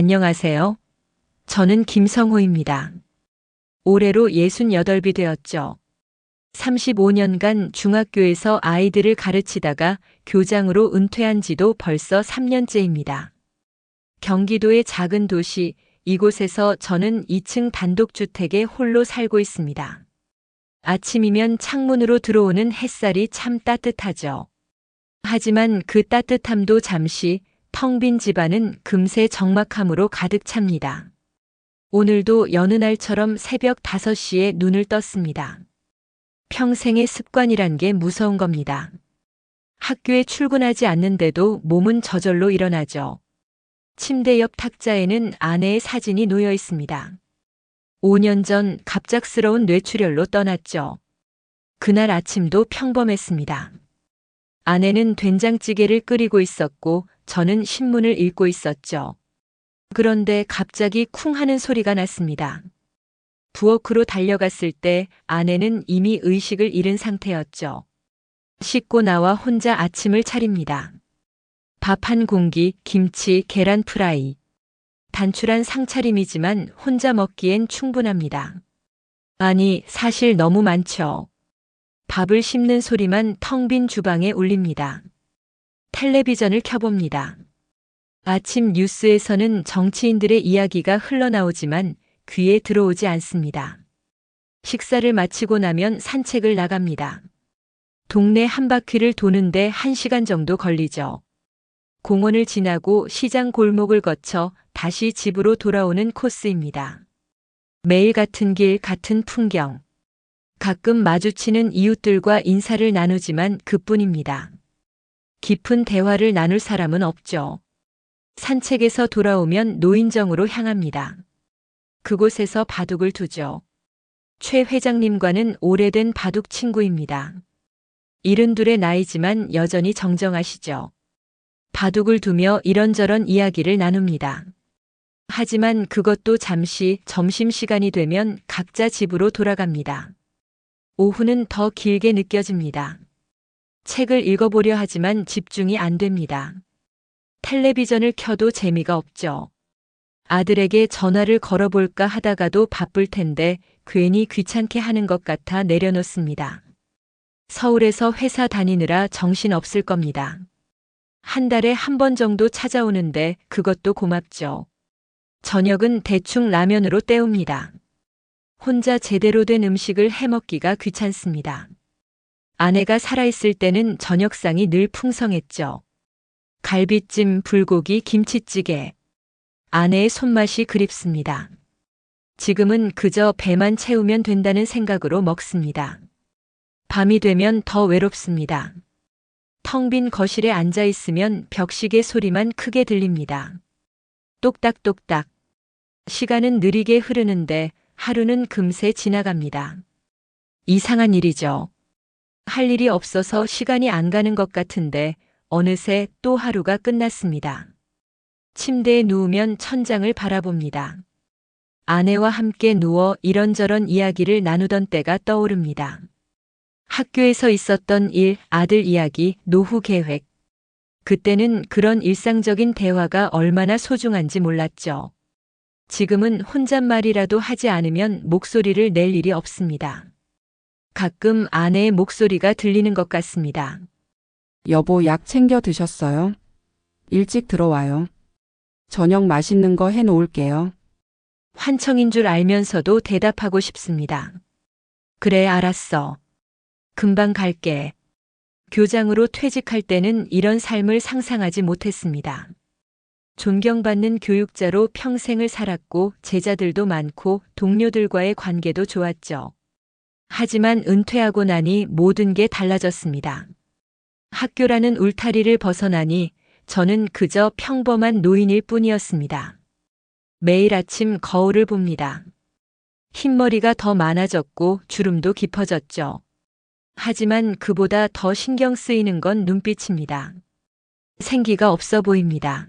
안녕하세요. 저는 김성호입니다. 올해로 68이 되었죠. 35년간 중학교에서 아이들을 가르치다가 교장으로 은퇴한 지도 벌써 3년째입니다. 경기도의 작은 도시, 이곳에서 저는 2층 단독주택에 홀로 살고 있습니다. 아침이면 창문으로 들어오는 햇살이 참 따뜻하죠. 하지만 그 따뜻함도 잠시, 텅 빈 집안은 금세 적막함으로 가득 찹니다. 오늘도 여느 날처럼 새벽 5시에 눈을 떴습니다. 평생의 습관이란 게 무서운 겁니다. 학교에 출근하지 않는데도 몸은 저절로 일어나죠. 침대 옆 탁자에는 아내의 사진이 놓여 있습니다. 5년 전 갑작스러운 뇌출혈로 떠났죠. 그날 아침도 평범했습니다. 아내는 된장찌개를 끓이고 있었고 저는 신문을 읽고 있었죠. 그런데 갑자기 쿵 하는 소리가 났습니다. 부엌으로 달려갔을 때 아내는 이미 의식을 잃은 상태였죠. 씻고 나와 혼자 아침을 차립니다. 밥 한 공기, 김치, 계란 프라이. 단출한 상차림이지만 혼자 먹기엔 충분합니다. 아니, 사실 너무 많죠. 밥을 씹는 소리만 텅 빈 주방에 울립니다. 텔레비전을 켜봅니다. 아침 뉴스에서는 정치인들의 이야기가 흘러나오지만 귀에 들어오지 않습니다. 식사를 마치고 나면 산책을 나갑니다. 동네 한 바퀴를 도는데 1시간 정도 걸리죠. 공원을 지나고 시장 골목을 거쳐 다시 집으로 돌아오는 코스입니다. 매일 같은 길, 같은 풍경. 가끔 마주치는 이웃들과 인사를 나누지만 그뿐입니다. 깊은 대화를 나눌 사람은 없죠. 산책에서 돌아오면 노인정으로 향합니다. 그곳에서 바둑을 두죠. 최 회장님과는 오래된 바둑 친구입니다. 72의 나이지만 여전히 정정하시죠. 바둑을 두며 이런저런 이야기를 나눕니다. 하지만 그것도 잠시, 점심시간이 되면 각자 집으로 돌아갑니다. 오후는 더 길게 느껴집니다. 책을 읽어보려 하지만 집중이 안 됩니다. 텔레비전을 켜도 재미가 없죠. 아들에게 전화를 걸어볼까 하다가도 바쁠 텐데 괜히 귀찮게 하는 것 같아 내려놓습니다. 서울에서 회사 다니느라 정신 없을 겁니다. 한 달에 한 번 정도 찾아오는데 그것도 고맙죠. 저녁은 대충 라면으로 때웁니다. 혼자 제대로 된 음식을 해먹기가 귀찮습니다. 아내가 살아있을 때는 저녁상이 늘 풍성했죠. 갈비찜, 불고기, 김치찌개. 아내의 손맛이 그립습니다. 지금은 그저 배만 채우면 된다는 생각으로 먹습니다. 밤이 되면 더 외롭습니다. 텅 빈 거실에 앉아 있으면 벽시계 소리만 크게 들립니다. 똑딱똑딱. 시간은 느리게 흐르는데 하루는 금세 지나갑니다. 이상한 일이죠. 할 일이 없어서 시간이 안 가는 것 같은데 어느새 또 하루가 끝났습니다. 침대에 누우면 천장을 바라봅니다. 아내와 함께 누워 이런저런 이야기를 나누던 때가 떠오릅니다. 학교에서 있었던 일, 아들 이야기, 노후 계획. 그때는 그런 일상적인 대화가 얼마나 소중한지 몰랐죠. 지금은 혼잣말이라도 하지 않으면 목소리를 낼 일이 없습니다. 가끔 아내의 목소리가 들리는 것 같습니다. 여보, 약 챙겨 드셨어요? 일찍 들어와요. 저녁 맛있는 거 해놓을게요. 환청인 줄 알면서도 대답하고 싶습니다. 그래, 알았어. 금방 갈게. 교장으로 퇴직할 때는 이런 삶을 상상하지 못했습니다. 존경받는 교육자로 평생을 살았고 제자들도 많고 동료들과의 관계도 좋았죠. 하지만 은퇴하고 나니 모든 게 달라졌습니다. 학교라는 울타리를 벗어나니 저는 그저 평범한 노인일 뿐이었습니다. 매일 아침 거울을 봅니다. 흰머리가 더 많아졌고 주름도 깊어졌죠. 하지만 그보다 더 신경 쓰이는 건 눈빛입니다. 생기가 없어 보입니다.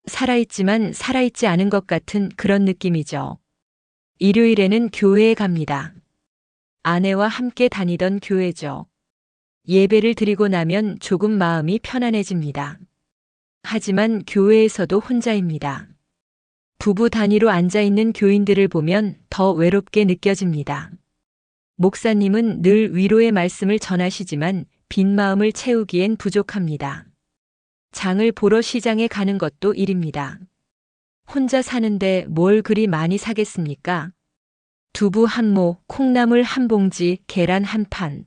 살아있지만 살아있지 않은 것 같은 그런 느낌이죠. 일요일에는 교회에 갑니다. 아내와 함께 다니던 교회죠. 예배를 드리고 나면 조금 마음이 편안해집니다. 하지만 교회에서도 혼자입니다. 부부 단위로 앉아있는 교인들을 보면 더 외롭게 느껴집니다. 목사님은 늘 위로의 말씀을 전하시지만 빈 마음을 채우기엔 부족합니다. 장을 보러 시장에 가는 것도 일입니다. 혼자 사는데 뭘 그리 많이 사겠습니까? 두부 한 모, 콩나물 한 봉지, 계란 한 판.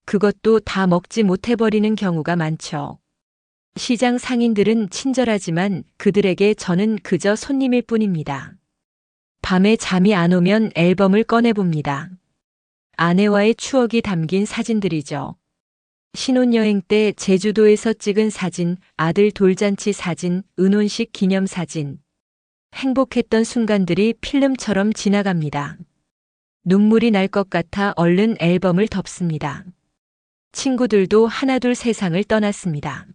그것도 다 먹지 못해버리는 경우가 많죠. 시장 상인들은 친절하지만 그들에게 저는 그저 손님일 뿐입니다. 밤에 잠이 안 오면 앨범을 꺼내봅니다. 아내와의 추억이 담긴 사진들이죠. 신혼여행 때 제주도에서 찍은 사진, 아들 돌잔치 사진, 은혼식 기념사진. 행복했던 순간들이 필름처럼 지나갑니다. 눈물이 날 것 같아 얼른 앨범을 덮습니다. 친구들도 하나둘 세상을 떠났습니다.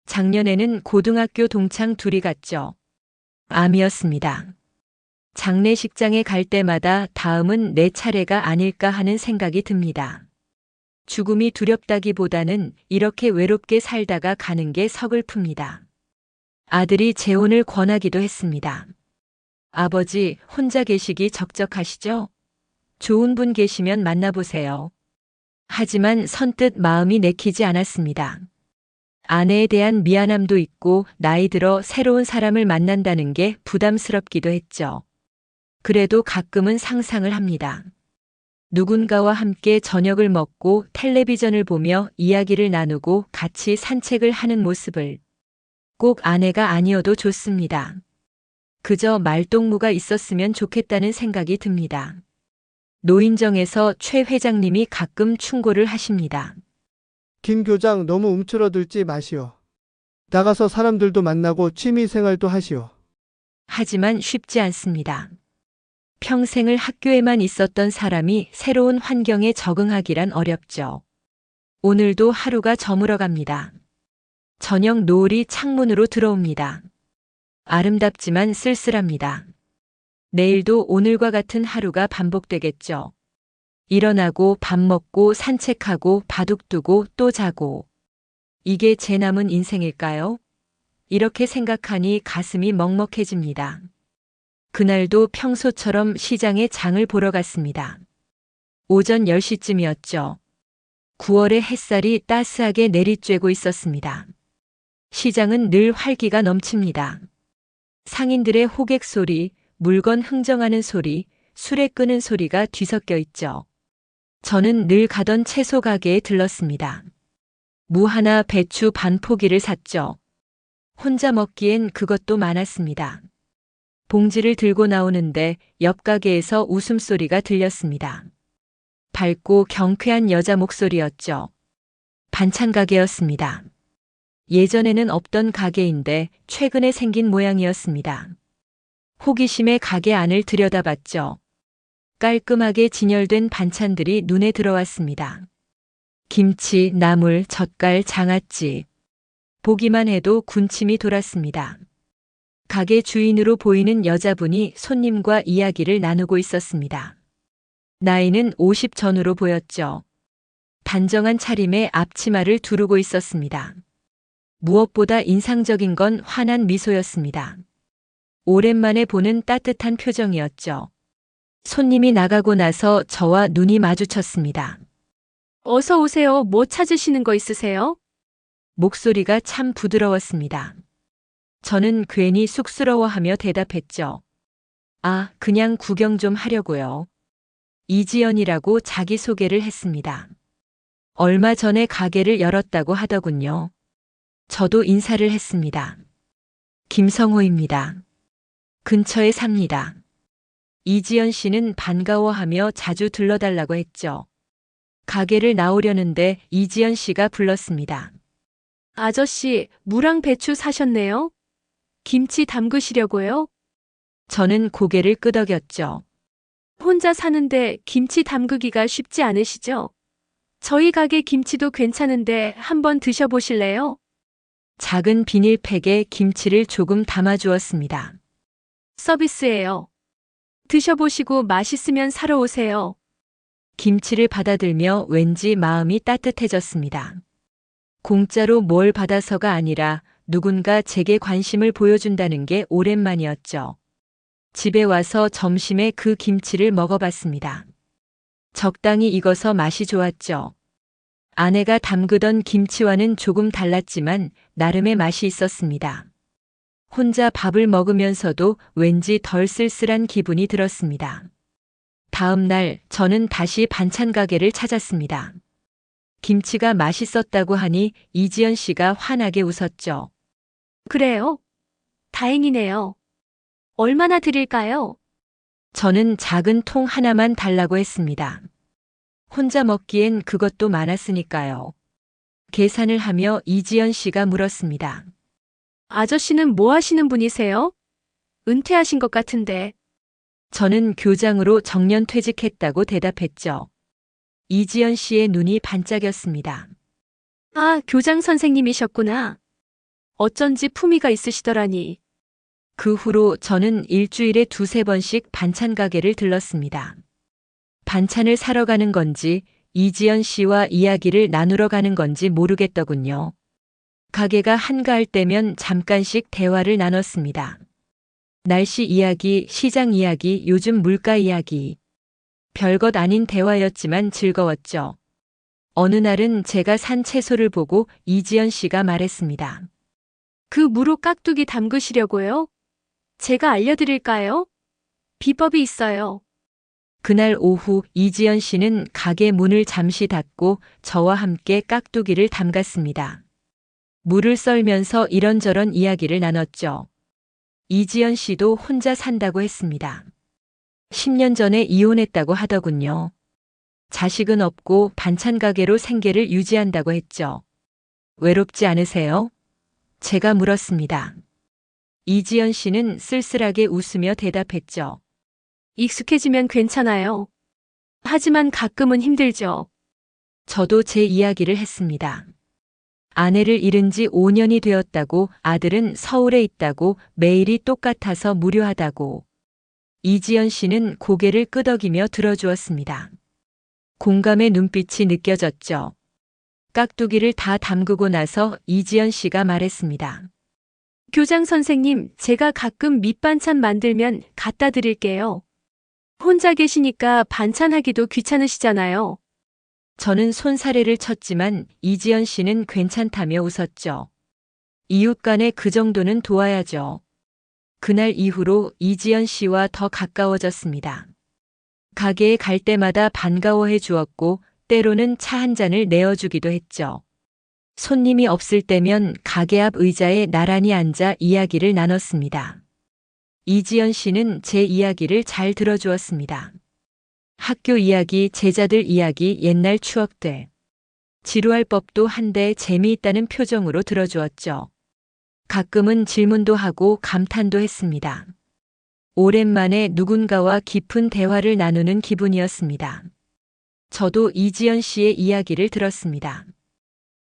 작년에는 고등학교 동창 둘이 갔죠. 암이었습니다. 장례식장에 갈 때마다 다음은 내 차례가 아닐까 하는 생각이 듭니다. 죽음이 두렵다기보다는 이렇게 외롭게 살다가 가는 게 서글픕니다. 아들이 재혼을 권하기도 했습니다. 아버지, 혼자 계시기 적적하시죠? 좋은 분 계시면 만나보세요. 하지만 선뜻 마음이 내키지 않았습니다. 아내에 대한 미안함도 있고 나이 들어 새로운 사람을 만난다는 게 부담스럽기도 했죠. 그래도 가끔은 상상을 합니다. 누군가와 함께 저녁을 먹고 텔레비전을 보며 이야기를 나누고 같이 산책을 하는 모습을. 꼭 아내가 아니어도 좋습니다. 그저 말동무가 있었으면 좋겠다는 생각이 듭니다. 노인정에서 최 회장님이 가끔 충고를 하십니다. 김 교장 너무 움츠러들지 마시오. 나가서 사람들도 만나고 취미 생활도 하시오. 하지만 쉽지 않습니다. 평생을 학교에만 있었던 사람이 새로운 환경에 적응하기란 어렵죠. 오늘도 하루가 저물어 갑니다. 저녁 노을이 창문으로 들어옵니다. 아름답지만 쓸쓸합니다. 내일도 오늘과 같은 하루가 반복되겠죠. 일어나고 밥 먹고 산책하고 바둑 두고 또 자고. 이게 제 남은 인생일까요? 이렇게 생각하니 가슴이 먹먹해집니다. 그날도 평소처럼 시장에 장을 보러 갔습니다. 오전 10시쯤이었죠. 9월의 햇살이 따스하게 내리쬐고 있었습니다. 시장은 늘 활기가 넘칩니다. 상인들의 호객 소리, 물건 흥정하는 소리, 수레 끄는 소리가 뒤섞여 있죠. 저는 늘 가던 채소 가게에 들렀습니다. 무 하나, 배추 반 포기를 샀죠. 혼자 먹기엔 그것도 많았습니다. 봉지를 들고 나오는데 옆 가게에서 웃음소리가 들렸습니다. 밝고 경쾌한 여자 목소리였죠. 반찬 가게였습니다. 예전에는 없던 가게인데 최근에 생긴 모양이었습니다. 호기심에 가게 안을 들여다봤죠. 깔끔하게 진열된 반찬들이 눈에 들어왔습니다. 김치, 나물, 젓갈, 장아찌. 보기만 해도 군침이 돌았습니다. 가게 주인으로 보이는 여자분이 손님과 이야기를 나누고 있었습니다. 나이는 50 전후로 보였죠. 단정한 차림에 앞치마를 두르고 있었습니다. 무엇보다 인상적인 건 환한 미소였습니다. 오랜만에 보는 따뜻한 표정이었죠. 손님이 나가고 나서 저와 눈이 마주쳤습니다. 어서 오세요. 뭐 찾으시는 거 있으세요? 목소리가 참 부드러웠습니다. 저는 괜히 쑥스러워하며 대답했죠. 아, 그냥 구경 좀 하려고요. 이지연이라고 자기소개를 했습니다. 얼마 전에 가게를 열었다고 하더군요. 저도 인사를 했습니다. 김성호입니다. 근처에 삽니다. 이지연 씨는 반가워하며 자주 들러달라고 했죠. 가게를 나오려는데 이지연 씨가 불렀습니다. 아저씨, 무랑 배추 사셨네요? 김치 담그시려고요? 저는 고개를 끄덕였죠. 혼자 사는데 김치 담그기가 쉽지 않으시죠? 저희 가게 김치도 괜찮은데 한번 드셔보실래요? 작은 비닐팩에 김치를 조금 담아주었습니다. 서비스예요. 드셔보시고 맛있으면 사러 오세요. 김치를 받아들며 왠지 마음이 따뜻해졌습니다. 공짜로 뭘 받아서가 아니라 누군가 제게 관심을 보여준다는 게 오랜만이었죠. 집에 와서 점심에 그 김치를 먹어봤습니다. 적당히 익어서 맛이 좋았죠. 아내가 담그던 김치와는 조금 달랐지만 나름의 맛이 있었습니다. 혼자 밥을 먹으면서도 왠지 덜 쓸쓸한 기분이 들었습니다. 다음 날 저는 다시 반찬 가게를 찾았습니다. 김치가 맛있었다고 하니 이지연 씨가 환하게 웃었죠. 그래요? 다행이네요. 얼마나 드릴까요? 저는 작은 통 하나만 달라고 했습니다. 혼자 먹기엔 그것도 많았으니까요. 계산을 하며 이지연 씨가 물었습니다. 아저씨는 뭐 하시는 분이세요? 은퇴하신 것 같은데. 저는 교장으로 정년 퇴직했다고 대답했죠. 이지연 씨의 눈이 반짝였습니다. 아, 교장 선생님이셨구나. 어쩐지 품위가 있으시더라니. 그 후로 저는 일주일에 2~3번씩 반찬 가게를 들렀습니다. 반찬을 사러 가는 건지 이지연 씨와 이야기를 나누러 가는 건지 모르겠더군요. 가게가 한가할 때면 잠깐씩 대화를 나눴습니다. 날씨 이야기, 시장 이야기, 요즘 물가 이야기. 별것 아닌 대화였지만 즐거웠죠. 어느 날은 제가 산 채소를 보고 이지연 씨가 말했습니다. 그 무로 깍두기 담그시려고요? 제가 알려드릴까요? 비법이 있어요. 그날 오후 이지연 씨는 가게 문을 잠시 닫고 저와 함께 깍두기를 담갔습니다. 물을 썰면서 이런저런 이야기를 나눴죠. 이지연 씨도 혼자 산다고 했습니다. 10년 전에 이혼했다고 하더군요. 자식은 없고 반찬 가게로 생계를 유지한다고 했죠. 외롭지 않으세요? 제가 물었습니다. 이지연 씨는 쓸쓸하게 웃으며 대답했죠. 익숙해지면 괜찮아요. 하지만 가끔은 힘들죠. 저도 제 이야기를 했습니다. 아내를 잃은 지 5년이 되었다고, 아들은 서울에 있다고, 매일이 똑같아서 무료하다고. 이지연 씨는 고개를 끄덕이며 들어주었습니다. 공감의 눈빛이 느껴졌죠. 깍두기를 다 담그고 나서 이지연 씨가 말했습니다. 교장 선생님, 제가 가끔 밑반찬 만들면 갖다 드릴게요. 혼자 계시니까 반찬하기도 귀찮으시잖아요. 저는 손사래를 쳤지만 이지연 씨는 괜찮다며 웃었죠. 이웃 간에 그 정도는 도와야죠. 그날 이후로 이지연 씨와 더 가까워졌습니다. 가게에 갈 때마다 반가워해 주었고 때로는 차 한 잔을 내어주기도 했죠. 손님이 없을 때면 가게 앞 의자에 나란히 앉아 이야기를 나눴습니다. 이지연 씨는 제 이야기를 잘 들어주었습니다. 학교 이야기, 제자들 이야기, 옛날 추억들. 지루할 법도 한데 재미있다는 표정으로 들어주었죠. 가끔은 질문도 하고 감탄도 했습니다. 오랜만에 누군가와 깊은 대화를 나누는 기분이었습니다. 저도 이지연 씨의 이야기를 들었습니다.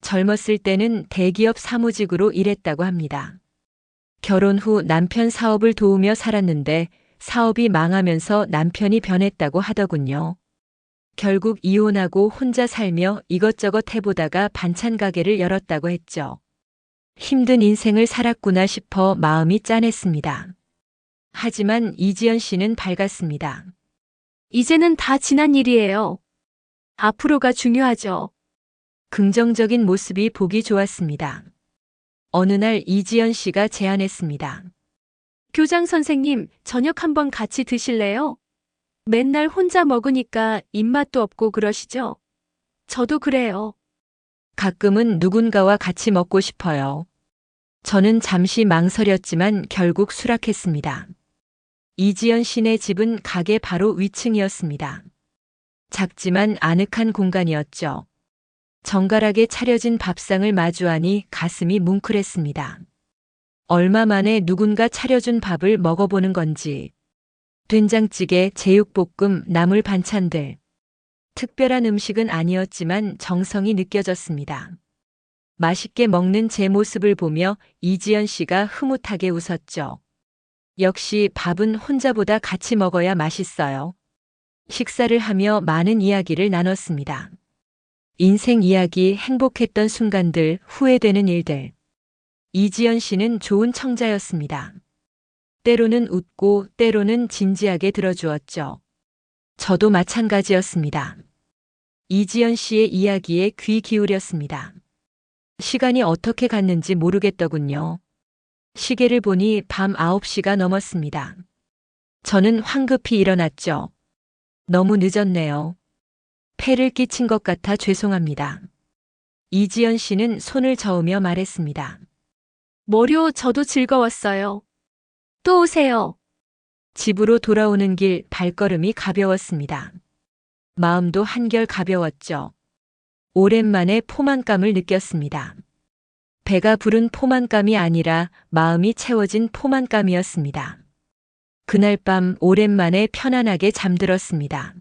젊었을 때는 대기업 사무직으로 일했다고 합니다. 결혼 후 남편 사업을 도우며 살았는데 사업이 망하면서 남편이 변했다고 하더군요. 결국 이혼하고 혼자 살며 이것저것 해보다가 반찬 가게를 열었다고 했죠. 힘든 인생을 살았구나 싶어 마음이 짠했습니다. 하지만 이지연 씨는 밝았습니다. 이제는 다 지난 일이에요. 앞으로가 중요하죠. 긍정적인 모습이 보기 좋았습니다. 어느 날 이지연 씨가 제안했습니다. 교장 선생님, 저녁 한번 같이 드실래요? 맨날 혼자 먹으니까 입맛도 없고 그러시죠? 저도 그래요. 가끔은 누군가와 같이 먹고 싶어요. 저는 잠시 망설였지만 결국 수락했습니다. 이지연 씨네 집은 가게 바로 위층이었습니다. 작지만 아늑한 공간이었죠. 정갈하게 차려진 밥상을 마주하니 가슴이 뭉클했습니다. 얼마 만에 누군가 차려준 밥을 먹어보는 건지. 된장찌개, 제육볶음, 나물 반찬들. 특별한 음식은 아니었지만 정성이 느껴졌습니다. 맛있게 먹는 제 모습을 보며 이지연 씨가 흐뭇하게 웃었죠. 역시 밥은 혼자보다 같이 먹어야 맛있어요. 식사를 하며 많은 이야기를 나눴습니다. 인생 이야기, 행복했던 순간들, 후회되는 일들. 이지연 씨는 좋은 청자였습니다. 때로는 웃고 때로는 진지하게 들어주었죠. 저도 마찬가지였습니다. 이지연 씨의 이야기에 귀 기울였습니다. 시간이 어떻게 갔는지 모르겠더군요. 시계를 보니 밤 9시가 넘었습니다. 저는 황급히 일어났죠. 너무 늦었네요. 폐를 끼친 것 같아 죄송합니다. 이지연 씨는 손을 저으며 말했습니다. 뭐요, 저도 즐거웠어요. 또 오세요. 집으로 돌아오는 길 발걸음이 가벼웠습니다. 마음도 한결 가벼웠죠. 오랜만에 포만감을 느꼈습니다. 배가 부른 포만감이 아니라 마음이 채워진 포만감이었습니다. 그날 밤 오랜만에 편안하게 잠들었습니다.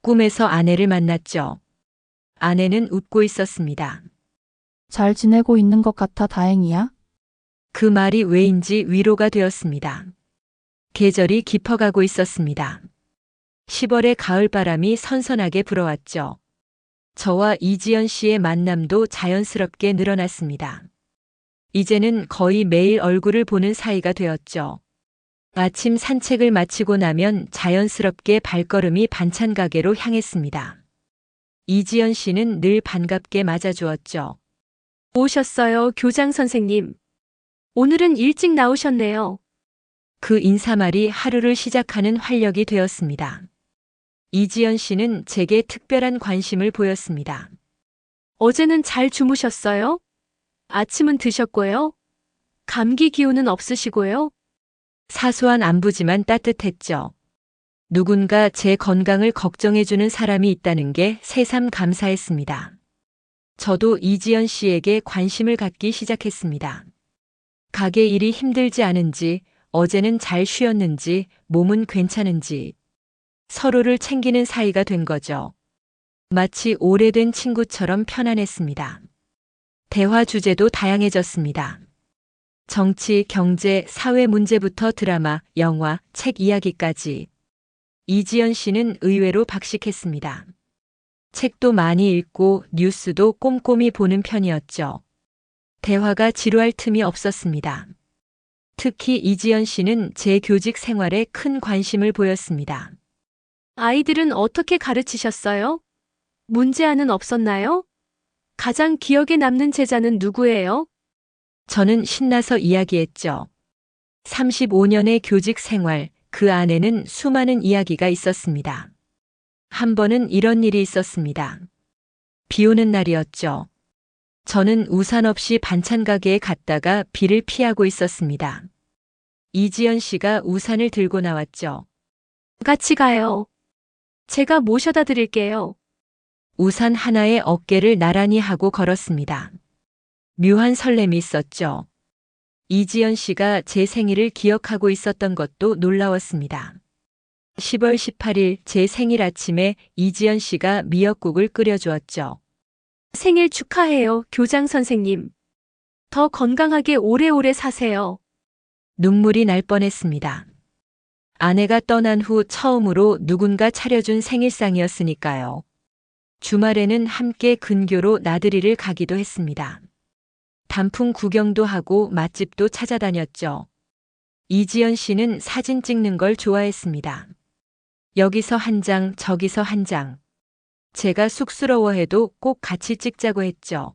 꿈에서 아내를 만났죠. 아내는 웃고 있었습니다. 잘 지내고 있는 것 같아 다행이야. 그 말이 왜인지 위로가 되었습니다. 계절이 깊어가고 있었습니다. 10월의 가을바람이 선선하게 불어왔죠. 저와 이지연 씨의 만남도 자연스럽게 늘어났습니다. 이제는 거의 매일 얼굴을 보는 사이가 되었죠. 아침 산책을 마치고 나면 자연스럽게 발걸음이 반찬 가게로 향했습니다. 이지연 씨는 늘 반갑게 맞아주었죠. 오셨어요, 교장 선생님. 오늘은 일찍 나오셨네요. 그 인사말이 하루를 시작하는 활력이 되었습니다. 이지연 씨는 제게 특별한 관심을 보였습니다. 어제는 잘 주무셨어요? 아침은 드셨고요? 감기 기운은 없으시고요? 사소한 안부지만 따뜻했죠. 누군가 제 건강을 걱정해주는 사람이 있다는 게 새삼 감사했습니다. 저도 이지연 씨에게 관심을 갖기 시작했습니다. 가게 일이 힘들지 않은지, 어제는 잘 쉬었는지, 몸은 괜찮은지, 서로를 챙기는 사이가 된 거죠. 마치 오래된 친구처럼 편안했습니다. 대화 주제도 다양해졌습니다. 정치, 경제, 사회 문제부터 드라마, 영화, 책 이야기까지. 이지연 씨는 의외로 박식했습니다. 책도 많이 읽고 뉴스도 꼼꼼히 보는 편이었죠. 대화가 지루할 틈이 없었습니다. 특히 이지연 씨는 제 교직 생활에 큰 관심을 보였습니다. 아이들은 어떻게 가르치셨어요? 문제아는 없었나요? 가장 기억에 남는 제자는 누구예요? 저는 신나서 이야기했죠. 35년의 교직 생활, 그 안에는 수많은 이야기가 있었습니다. 한 번은 이런 일이 있었습니다. 비 오는 날이었죠. 저는 우산 없이 반찬 가게에 갔다가 비를 피하고 있었습니다. 이지연 씨가 우산을 들고 나왔죠. 같이 가요. 제가 모셔다 드릴게요. 우산 하나에 어깨를 나란히 하고 걸었습니다. 묘한 설렘이 있었죠. 이지연 씨가 제 생일을 기억하고 있었던 것도 놀라웠습니다. 10월 18일 제 생일 아침에 이지연 씨가 미역국을 끓여주었죠. 생일 축하해요, 교장 선생님. 더 건강하게 오래오래 사세요. 눈물이 날 뻔했습니다. 아내가 떠난 후 처음으로 누군가 차려준 생일상이었으니까요. 주말에는 함께 근교로 나들이를 가기도 했습니다. 단풍 구경도 하고 맛집도 찾아다녔죠. 이지연 씨는 사진 찍는 걸 좋아했습니다. 여기서 한 장, 저기서 한 장. 제가 쑥스러워해도 꼭 같이 찍자고 했죠.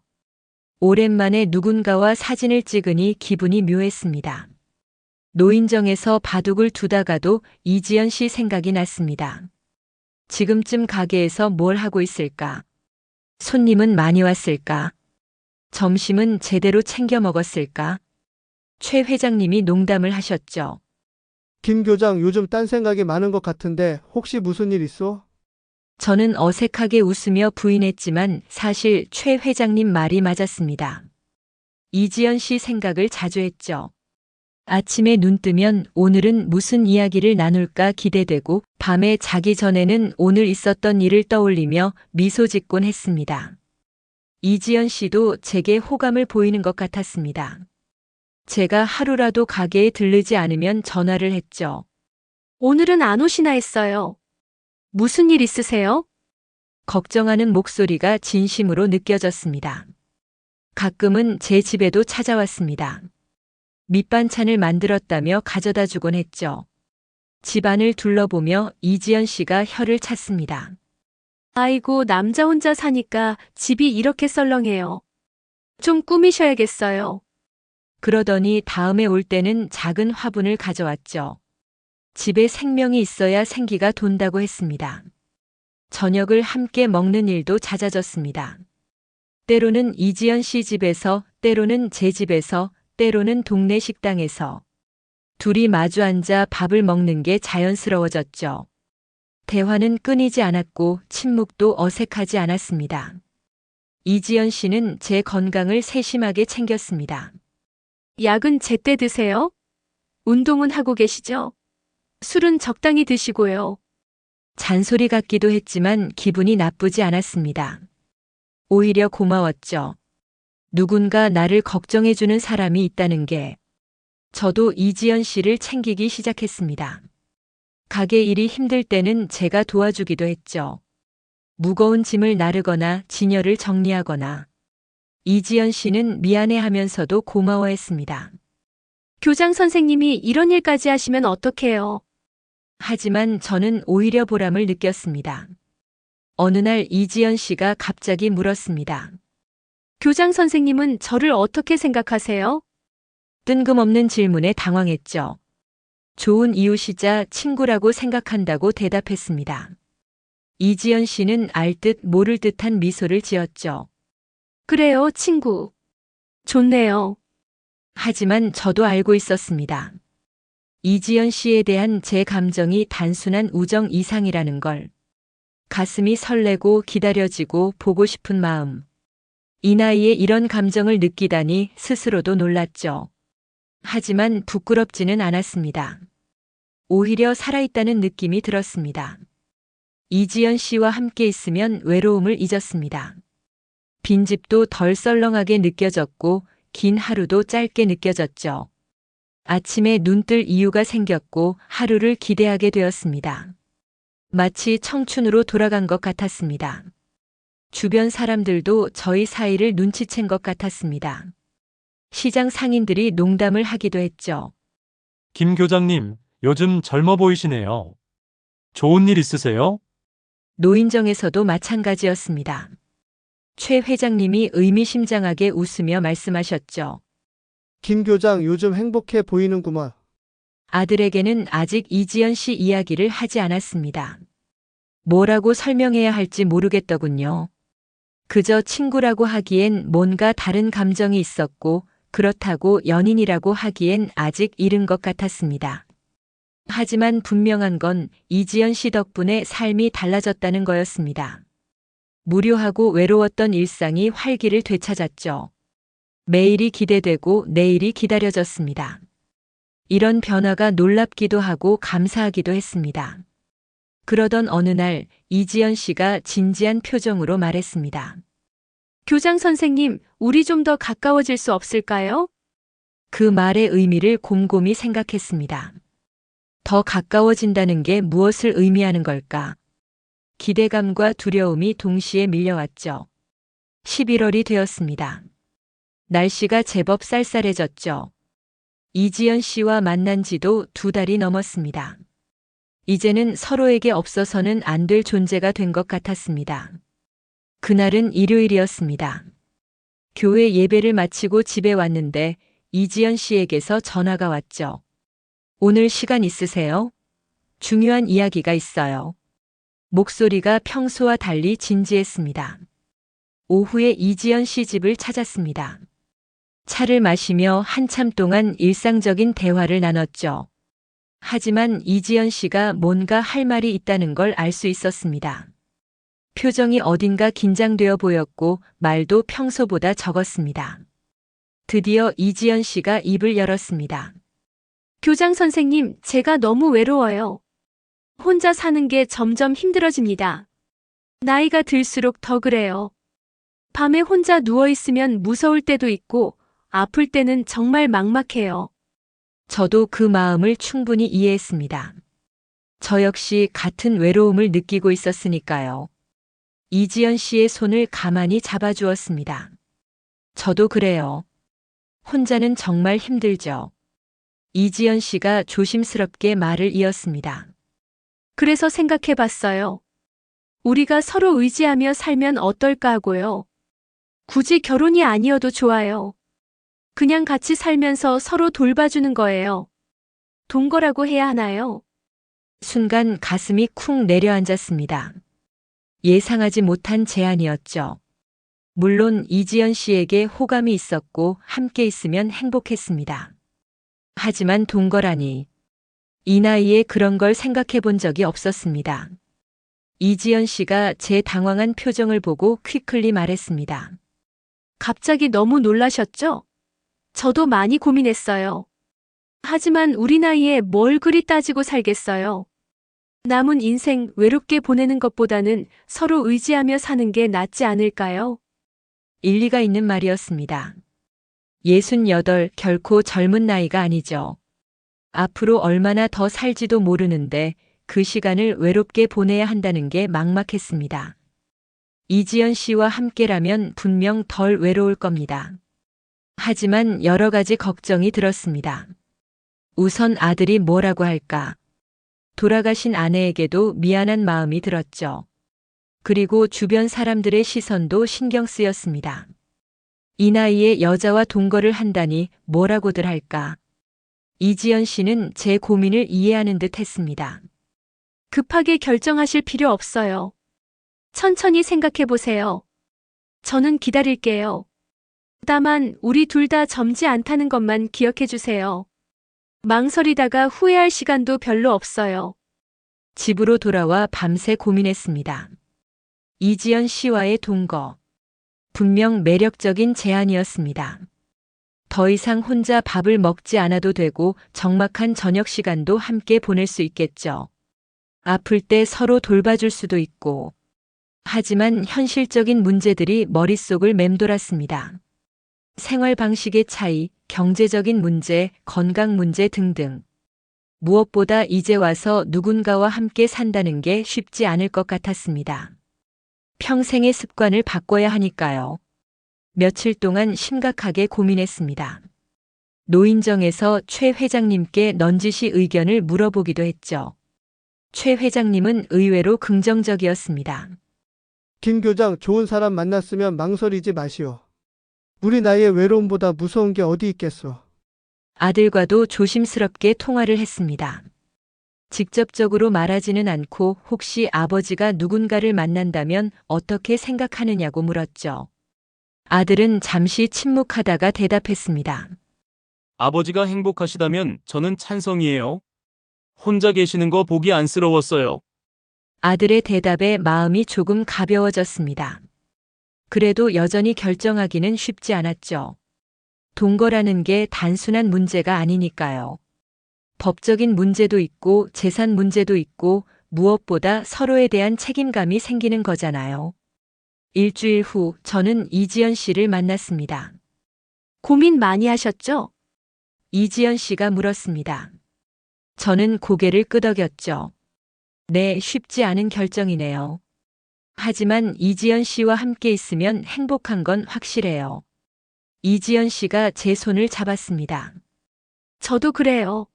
오랜만에 누군가와 사진을 찍으니 기분이 묘했습니다. 노인정에서 바둑을 두다가도 이지연 씨 생각이 났습니다. 지금쯤 가게에서 뭘 하고 있을까? 손님은 많이 왔을까? 점심은 제대로 챙겨 먹었을까? 최 회장님이 농담을 하셨죠. 김 교장 요즘 딴 생각이 많은 것 같은데 혹시 무슨 일 있어? 저는 어색하게 웃으며 부인했지만 사실 최 회장님 말이 맞았습니다. 이지연 씨 생각을 자주 했죠. 아침에 눈 뜨면 오늘은 무슨 이야기를 나눌까 기대되고 밤에 자기 전에는 오늘 있었던 일을 떠올리며 미소 짓곤 했습니다. 이지연 씨도 제게 호감을 보이는 것 같았습니다. 제가 하루라도 가게에 들르지 않으면 전화를 했죠. 오늘은 안 오시나 했어요. 무슨 일 있으세요? 걱정하는 목소리가 진심으로 느껴졌습니다. 가끔은 제 집에도 찾아왔습니다. 밑반찬을 만들었다며 가져다 주곤 했죠. 집안을 둘러보며 이지연 씨가 혀를 찼습니다. 아이고, 남자 혼자 사니까 집이 이렇게 썰렁해요. 좀 꾸미셔야겠어요. 그러더니 다음에 올 때는 작은 화분을 가져왔죠. 집에 생명이 있어야 생기가 돈다고 했습니다. 저녁을 함께 먹는 일도 잦아졌습니다. 때로는 이지연 씨 집에서, 때로는 제 집에서, 때로는 동네 식당에서 둘이 마주 앉아 밥을 먹는 게 자연스러워졌죠. 대화는 끊이지 않았고 침묵도 어색하지 않았습니다. 이지연 씨는 제 건강을 세심하게 챙겼습니다. 약은 제때 드세요? 운동은 하고 계시죠? 술은 적당히 드시고요. 잔소리 같기도 했지만 기분이 나쁘지 않았습니다. 오히려 고마웠죠. 누군가 나를 걱정해주는 사람이 있다는 게. 저도 이지연 씨를 챙기기 시작했습니다. 가게 일이 힘들 때는 제가 도와주기도 했죠. 무거운 짐을 나르거나 진열을 정리하거나. 이지연 씨는 미안해하면서도 고마워했습니다. 교장 선생님이 이런 일까지 하시면 어떡해요? 하지만 저는 오히려 보람을 느꼈습니다. 어느 날 이지연 씨가 갑자기 물었습니다. 교장 선생님은 저를 어떻게 생각하세요? 뜬금없는 질문에 당황했죠. 좋은 이웃이자 친구라고 생각한다고 대답했습니다. 이지연 씨는 알 듯 모를 듯한 미소를 지었죠. 그래요, 친구. 좋네요. 하지만 저도 알고 있었습니다. 이지연 씨에 대한 제 감정이 단순한 우정 이상이라는 걸. 가슴이 설레고 기다려지고 보고 싶은 마음. 이 나이에 이런 감정을 느끼다니 스스로도 놀랐죠. 하지만 부끄럽지는 않았습니다. 오히려 살아있다는 느낌이 들었습니다. 이지연 씨와 함께 있으면 외로움을 잊었습니다. 빈집도 덜 썰렁하게 느껴졌고 긴 하루도 짧게 느껴졌죠. 아침에 눈뜰 이유가 생겼고 하루를 기대하게 되었습니다. 마치 청춘으로 돌아간 것 같았습니다. 주변 사람들도 저희 사이를 눈치챈 것 같았습니다. 시장 상인들이 농담을 하기도 했죠. 김 교장님, 요즘 젊어 보이시네요. 좋은 일 있으세요? 노인정에서도 마찬가지였습니다. 최 회장님이 의미심장하게 웃으며 말씀하셨죠. 김 교장 요즘 행복해 보이는구먼. 아들에게는 아직 이지연 씨 이야기를 하지 않았습니다. 뭐라고 설명해야 할지 모르겠더군요. 그저 친구라고 하기엔 뭔가 다른 감정이 있었고 그렇다고 연인이라고 하기엔 아직 이른 것 같았습니다. 하지만 분명한 건 이지연 씨 덕분에 삶이 달라졌다는 거였습니다. 무료하고 외로웠던 일상이 활기를 되찾았죠. 매일이 기대되고 내일이 기다려졌습니다. 이런 변화가 놀랍기도 하고 감사하기도 했습니다. 그러던 어느 날 이지연 씨가 진지한 표정으로 말했습니다. 교장 선생님, 우리 좀 더 가까워질 수 없을까요? 그 말의 의미를 곰곰이 생각했습니다. 더 가까워진다는 게 무엇을 의미하는 걸까? 기대감과 두려움이 동시에 밀려왔죠. 11월이 되었습니다. 날씨가 제법 쌀쌀해졌죠. 이지연 씨와 만난 지도 2달이 넘었습니다. 이제는 서로에게 없어서는 안 될 존재가 된 것 같았습니다. 그날은 일요일이었습니다. 교회 예배를 마치고 집에 왔는데 이지연 씨에게서 전화가 왔죠. 오늘 시간 있으세요? 중요한 이야기가 있어요. 목소리가 평소와 달리 진지했습니다. 오후에 이지연 씨 집을 찾았습니다. 차를 마시며 한참 동안 일상적인 대화를 나눴죠. 하지만 이지연 씨가 뭔가 할 말이 있다는 걸 알 수 있었습니다. 표정이 어딘가 긴장되어 보였고 말도 평소보다 적었습니다. 드디어 이지연 씨가 입을 열었습니다. 교장 선생님, 제가 너무 외로워요. 혼자 사는 게 점점 힘들어집니다. 나이가 들수록 더 그래요. 밤에 혼자 누워있으면 무서울 때도 있고, 아플 때는 정말 막막해요. 저도 그 마음을 충분히 이해했습니다. 저 역시 같은 외로움을 느끼고 있었으니까요. 이지연 씨의 손을 가만히 잡아주었습니다. 저도 그래요. 혼자는 정말 힘들죠. 이지연 씨가 조심스럽게 말을 이었습니다. 그래서 생각해 봤어요. 우리가 서로 의지하며 살면 어떨까 하고요. 굳이 결혼이 아니어도 좋아요. 그냥 같이 살면서 서로 돌봐주는 거예요. 동거라고 해야 하나요? 순간 가슴이 쿵 내려앉았습니다. 예상하지 못한 제안이었죠. 물론 이지연 씨에게 호감이 있었고 함께 있으면 행복했습니다. 하지만 동거라니. 이 나이에 그런 걸 생각해 본 적이 없었습니다. 이지연 씨가 제 당황한 표정을 보고 퀴클리 말했습니다. 갑자기 너무 놀라셨죠? 저도 많이 고민했어요. 하지만 우리 나이에 뭘 그리 따지고 살겠어요. 남은 인생 외롭게 보내는 것보다는 서로 의지하며 사는 게 낫지 않을까요? 일리가 있는 말이었습니다. 68 결코 젊은 나이가 아니죠. 앞으로 얼마나 더 살지도 모르는데 그 시간을 외롭게 보내야 한다는 게 막막했습니다. 이지연 씨와 함께라면 분명 덜 외로울 겁니다. 하지만 여러 가지 걱정이 들었습니다. 우선 아들이 뭐라고 할까? 돌아가신 아내에게도 미안한 마음이 들었죠. 그리고 주변 사람들의 시선도 신경 쓰였습니다. 이 나이에 여자와 동거를 한다니 뭐라고들 할까? 이지연 씨는 제 고민을 이해하는 듯 했습니다. 급하게 결정하실 필요 없어요. 천천히 생각해 보세요. 저는 기다릴게요. 다만 우리 둘 다 젊지 않다는 것만 기억해 주세요. 망설이다가 후회할 시간도 별로 없어요. 집으로 돌아와 밤새 고민했습니다. 이지연 씨와의 동거. 분명 매력적인 제안이었습니다. 더 이상 혼자 밥을 먹지 않아도 되고 적막한 저녁 시간도 함께 보낼 수 있겠죠. 아플 때 서로 돌봐줄 수도 있고. 하지만 현실적인 문제들이 머릿속을 맴돌았습니다. 생활 방식의 차이, 경제적인 문제, 건강 문제 등등. 무엇보다 이제 와서 누군가와 함께 산다는 게 쉽지 않을 것 같았습니다. 평생의 습관을 바꿔야 하니까요. 며칠 동안 심각하게 고민했습니다. 노인정에서 최 회장님께 넌지시 의견을 물어보기도 했죠. 최 회장님은 의외로 긍정적이었습니다. 김 교장 좋은 사람 만났으면 망설이지 마시오. 우리 나이의 외로움보다 무서운 게 어디 있겠소. 아들과도 조심스럽게 통화를 했습니다. 직접적으로 말하지는 않고 혹시 아버지가 누군가를 만난다면 어떻게 생각하느냐고 물었죠. 아들은 잠시 침묵하다가 대답했습니다. 아버지가 행복하시다면 저는 찬성이에요. 혼자 계시는 거 보기 안쓰러웠어요. 아들의 대답에 마음이 조금 가벼워졌습니다. 그래도 여전히 결정하기는 쉽지 않았죠. 동거라는 게 단순한 문제가 아니니까요. 법적인 문제도 있고 재산 문제도 있고 무엇보다 서로에 대한 책임감이 생기는 거잖아요. 일주일 후 저는 이지연 씨를 만났습니다. 고민 많이 하셨죠? 이지연 씨가 물었습니다. 저는 고개를 끄덕였죠. 네, 쉽지 않은 결정이네요. 하지만 이지연 씨와 함께 있으면 행복한 건 확실해요. 이지연 씨가 제 손을 잡았습니다. 저도 그래요.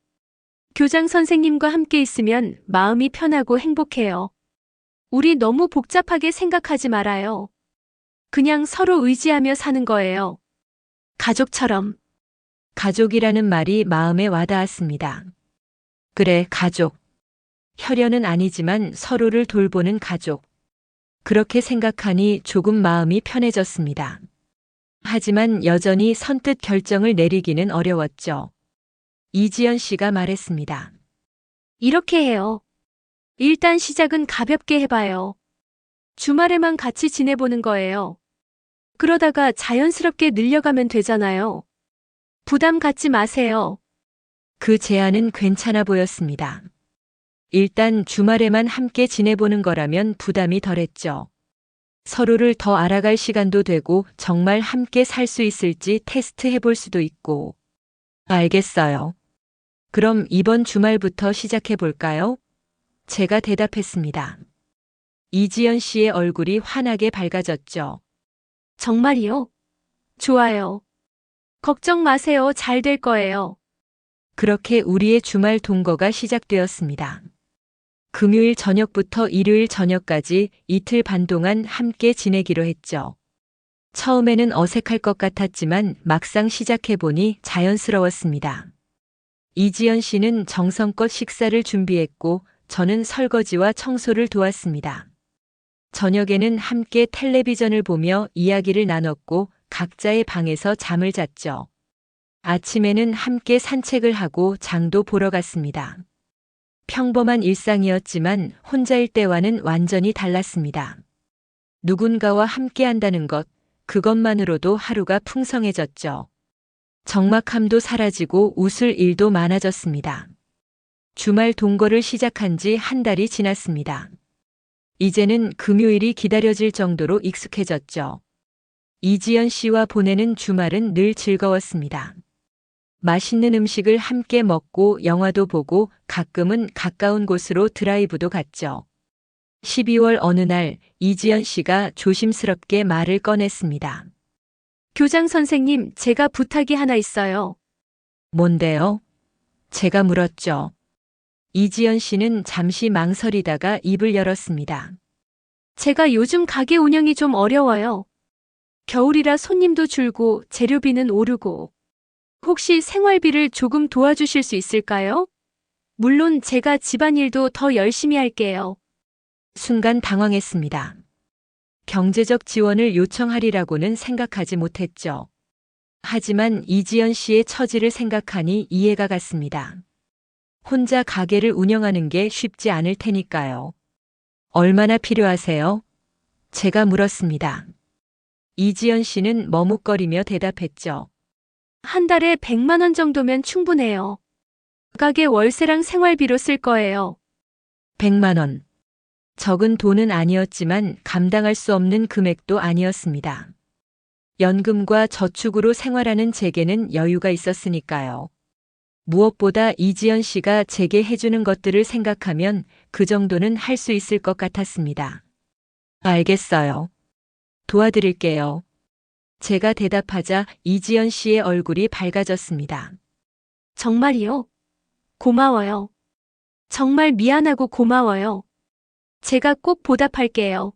교장 선생님과 함께 있으면 마음이 편하고 행복해요. 우리 너무 복잡하게 생각하지 말아요. 그냥 서로 의지하며 사는 거예요. 가족처럼. 가족이라는 말이 마음에 와닿았습니다. 그래, 가족. 혈연은 아니지만 서로를 돌보는 가족. 그렇게 생각하니 조금 마음이 편해졌습니다. 하지만 여전히 선뜻 결정을 내리기는 어려웠죠. 이지연 씨가 말했습니다. 이렇게 해요. 일단 시작은 가볍게 해봐요. 주말에만 같이 지내보는 거예요. 그러다가 자연스럽게 늘려가면 되잖아요. 부담 갖지 마세요. 그 제안은 괜찮아 보였습니다. 일단 주말에만 함께 지내보는 거라면 부담이 덜했죠. 서로를 더 알아갈 시간도 되고 정말 함께 살 수 있을지 테스트 해볼 수도 있고. 알겠어요. 그럼 이번 주말부터 시작해 볼까요? 제가 대답했습니다. 이지연 씨의 얼굴이 환하게 밝아졌죠. 정말이요? 좋아요. 걱정 마세요. 잘 될 거예요. 그렇게 우리의 주말 동거가 시작되었습니다. 금요일 저녁부터 일요일 저녁까지 이틀 반 동안 함께 지내기로 했죠. 처음에는 어색할 것 같았지만 막상 시작해보니 자연스러웠습니다. 이지연 씨는 정성껏 식사를 준비했고 저는 설거지와 청소를 도왔습니다. 저녁에는 함께 텔레비전을 보며 이야기를 나눴고 각자의 방에서 잠을 잤죠. 아침에는 함께 산책을 하고 장도 보러 갔습니다. 평범한 일상이었지만 혼자일 때와는 완전히 달랐습니다. 누군가와 함께 한다는 것, 그것만으로도 하루가 풍성해졌죠. 적막함도 사라지고 웃을 일도 많아졌습니다. 주말 동거를 시작한 지 한 달이 지났습니다. 이제는 금요일이 기다려질 정도로 익숙해졌죠. 이지연 씨와 보내는 주말은 늘 즐거웠습니다. 맛있는 음식을 함께 먹고 영화도 보고 가끔은 가까운 곳으로 드라이브도 갔죠. 12월 어느 날 이지연 씨가 조심스럽게 말을 꺼냈습니다. 교장 선생님, 제가 부탁이 하나 있어요. 뭔데요? 제가 물었죠. 이지연 씨는 잠시 망설이다가 입을 열었습니다. 제가 요즘 가게 운영이 좀 어려워요. 겨울이라 손님도 줄고 재료비는 오르고. 혹시 생활비를 조금 도와주실 수 있을까요? 물론 제가 집안일도 더 열심히 할게요. 순간 당황했습니다. 경제적 지원을 요청하리라고는 생각하지 못했죠. 하지만 이지연 씨의 처지를 생각하니 이해가 갔습니다. 혼자 가게를 운영하는 게 쉽지 않을 테니까요. 얼마나 필요하세요? 제가 물었습니다. 이지연 씨는 머뭇거리며 대답했죠. 한 달에 100만 원 정도면 충분해요. 가게 월세랑 생활비로 쓸 거예요. 100만 원. 적은 돈은 아니었지만 감당할 수 없는 금액도 아니었습니다. 연금과 저축으로 생활하는 제게는 여유가 있었으니까요. 무엇보다 이지연 씨가 제게 해주는 것들을 생각하면 그 정도는 할 수 있을 것 같았습니다. 알겠어요. 도와드릴게요. 제가 대답하자 이지연 씨의 얼굴이 밝아졌습니다. 정말이요? 고마워요. 정말 미안하고 고마워요. 제가 꼭 보답할게요.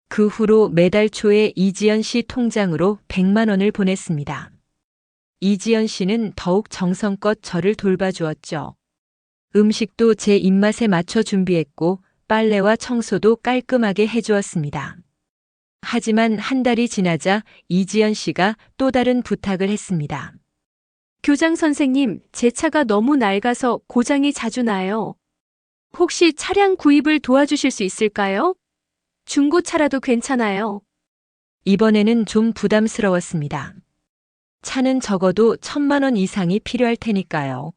그 후로 매달 초에 이지연 씨 통장으로 100만 원을 보냈습니다. 이지연 씨는 더욱 정성껏 저를 돌봐주었죠. 음식도 제 입맛에 맞춰 준비했고 빨래와 청소도 깔끔하게 해주었습니다. 하지만 한 달이 지나자 이지연 씨가 또 다른 부탁을 했습니다. 교장 선생님, 제 차가 너무 낡아서 고장이 자주 나요. 혹시 차량 구입을 도와주실 수 있을까요? 중고차라도 괜찮아요. 이번에는 좀 부담스러웠습니다. 차는 적어도 1,000만 원 이상이 필요할 테니까요.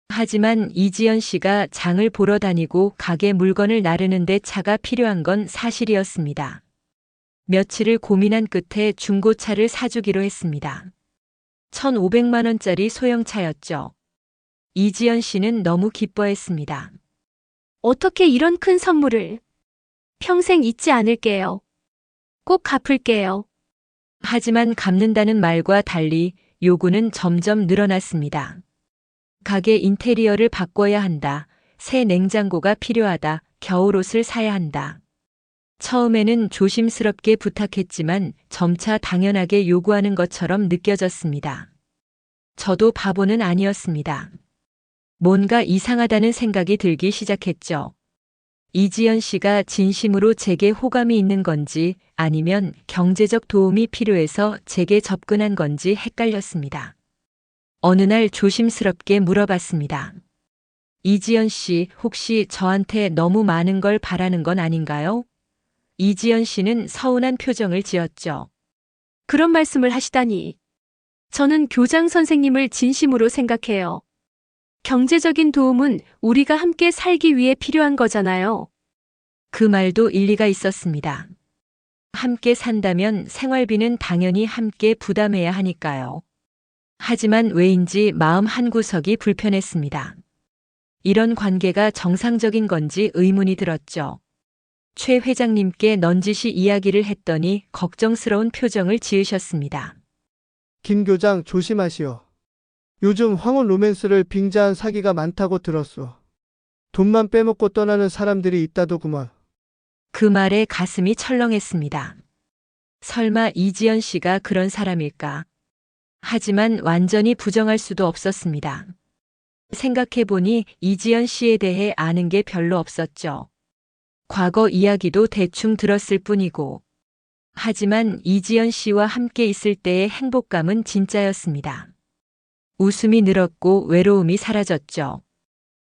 하지만 이지연 씨가 장을 보러 다니고 가게 물건을 나르는데 차가 필요한 건 사실이었습니다. 며칠을 고민한 끝에 중고차를 사주기로 했습니다. 1,500만 원짜리 소형차였죠. 이지연 씨는 너무 기뻐했습니다. 어떻게 이런 큰 선물을. 평생 잊지 않을게요. 꼭 갚을게요. 하지만 갚는다는 말과 달리 요구는 점점 늘어났습니다. 가게 인테리어를 바꿔야 한다. 새 냉장고가 필요하다. 겨울옷을 사야 한다. 처음에는 조심스럽게 부탁했지만 점차 당연하게 요구하는 것처럼 느껴졌습니다. 저도 바보는 아니었습니다. 뭔가 이상하다는 생각이 들기 시작했죠. 이지연 씨가 진심으로 제게 호감이 있는 건지 아니면 경제적 도움이 필요해서 제게 접근한 건지 헷갈렸습니다. 어느 날 조심스럽게 물어봤습니다. 이지연 씨, 혹시 저한테 너무 많은 걸 바라는 건 아닌가요? 이지연 씨는 서운한 표정을 지었죠. 그런 말씀을 하시다니. 저는 교장 선생님을 진심으로 생각해요. 경제적인 도움은 우리가 함께 살기 위해 필요한 거잖아요. 그 말도 일리가 있었습니다. 함께 산다면 생활비는 당연히 함께 부담해야 하니까요. 하지만 왜인지 마음 한구석이 불편했습니다. 이런 관계가 정상적인 건지 의문이 들었죠. 최 회장님께 넌지시 이야기를 했더니 걱정스러운 표정을 지으셨습니다. 김 교장 조심하시오. 요즘 황혼 로맨스를 빙자한 사기가 많다고 들었소. 돈만 빼먹고 떠나는 사람들이 있다더구먼. 그 말에 가슴이 철렁했습니다. 설마 이지연 씨가 그런 사람일까? 하지만 완전히 부정할 수도 없었습니다. 생각해보니 이지연 씨에 대해 아는 게 별로 없었죠. 과거 이야기도 대충 들었을 뿐이고. 하지만 이지연 씨와 함께 있을 때의 행복감은 진짜였습니다. 웃음이 늘었고 외로움이 사라졌죠.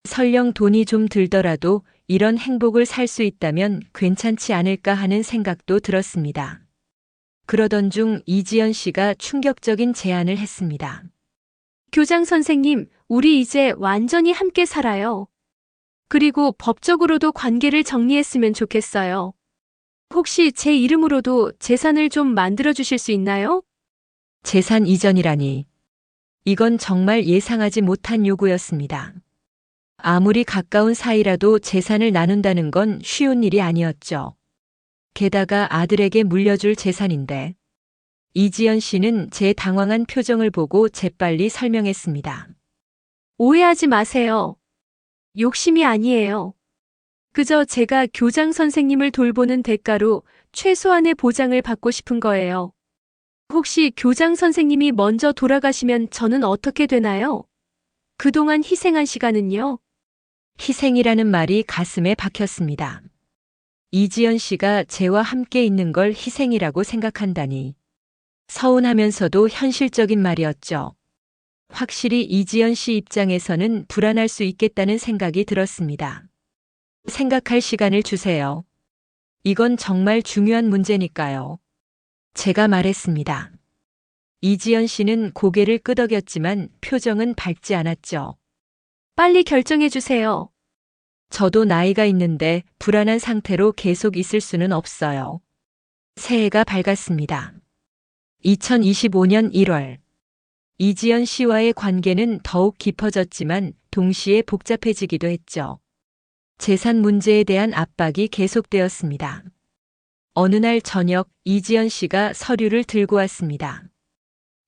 설령 돈이 좀 들더라도 이런 행복을 살 수 있다면 괜찮지 않을까 하는 생각도 들었습니다. 그러던 중 이지연 씨가 충격적인 제안을 했습니다. 교장 선생님, 우리 이제 완전히 함께 살아요. 그리고 법적으로도 관계를 정리했으면 좋겠어요. 혹시 제 이름으로도 재산을 좀 만들어 주실 수 있나요? 재산 이전이라니. 이건 정말 예상하지 못한 요구였습니다. 아무리 가까운 사이라도 재산을 나눈다는 건 쉬운 일이 아니었죠. 게다가 아들에게 물려줄 재산인데. 이지연 씨는 제 당황한 표정을 보고 재빨리 설명했습니다. 오해하지 마세요. 욕심이 아니에요. 그저 제가 교장 선생님을 돌보는 대가로 최소한의 보장을 받고 싶은 거예요. 혹시 교장 선생님이 먼저 돌아가시면 저는 어떻게 되나요? 그동안 희생한 시간은요? 희생이라는 말이 가슴에 박혔습니다. 이지연 씨가 제와 함께 있는 걸 희생이라고 생각한다니. 서운하면서도 현실적인 말이었죠. 확실히 이지연 씨 입장에서는 불안할 수 있겠다는 생각이 들었습니다. 생각할 시간을 주세요. 이건 정말 중요한 문제니까요. 제가 말했습니다. 이지연 씨는 고개를 끄덕였지만 표정은 밝지 않았죠. 빨리 결정해 주세요. 저도 나이가 있는데 불안한 상태로 계속 있을 수는 없어요. 새해가 밝았습니다. 2025년 1월. 이지연 씨와의 관계는 더욱 깊어졌지만 동시에 복잡해지기도 했죠. 재산 문제에 대한 압박이 계속되었습니다. 어느 날 저녁 이지연 씨가 서류를 들고 왔습니다.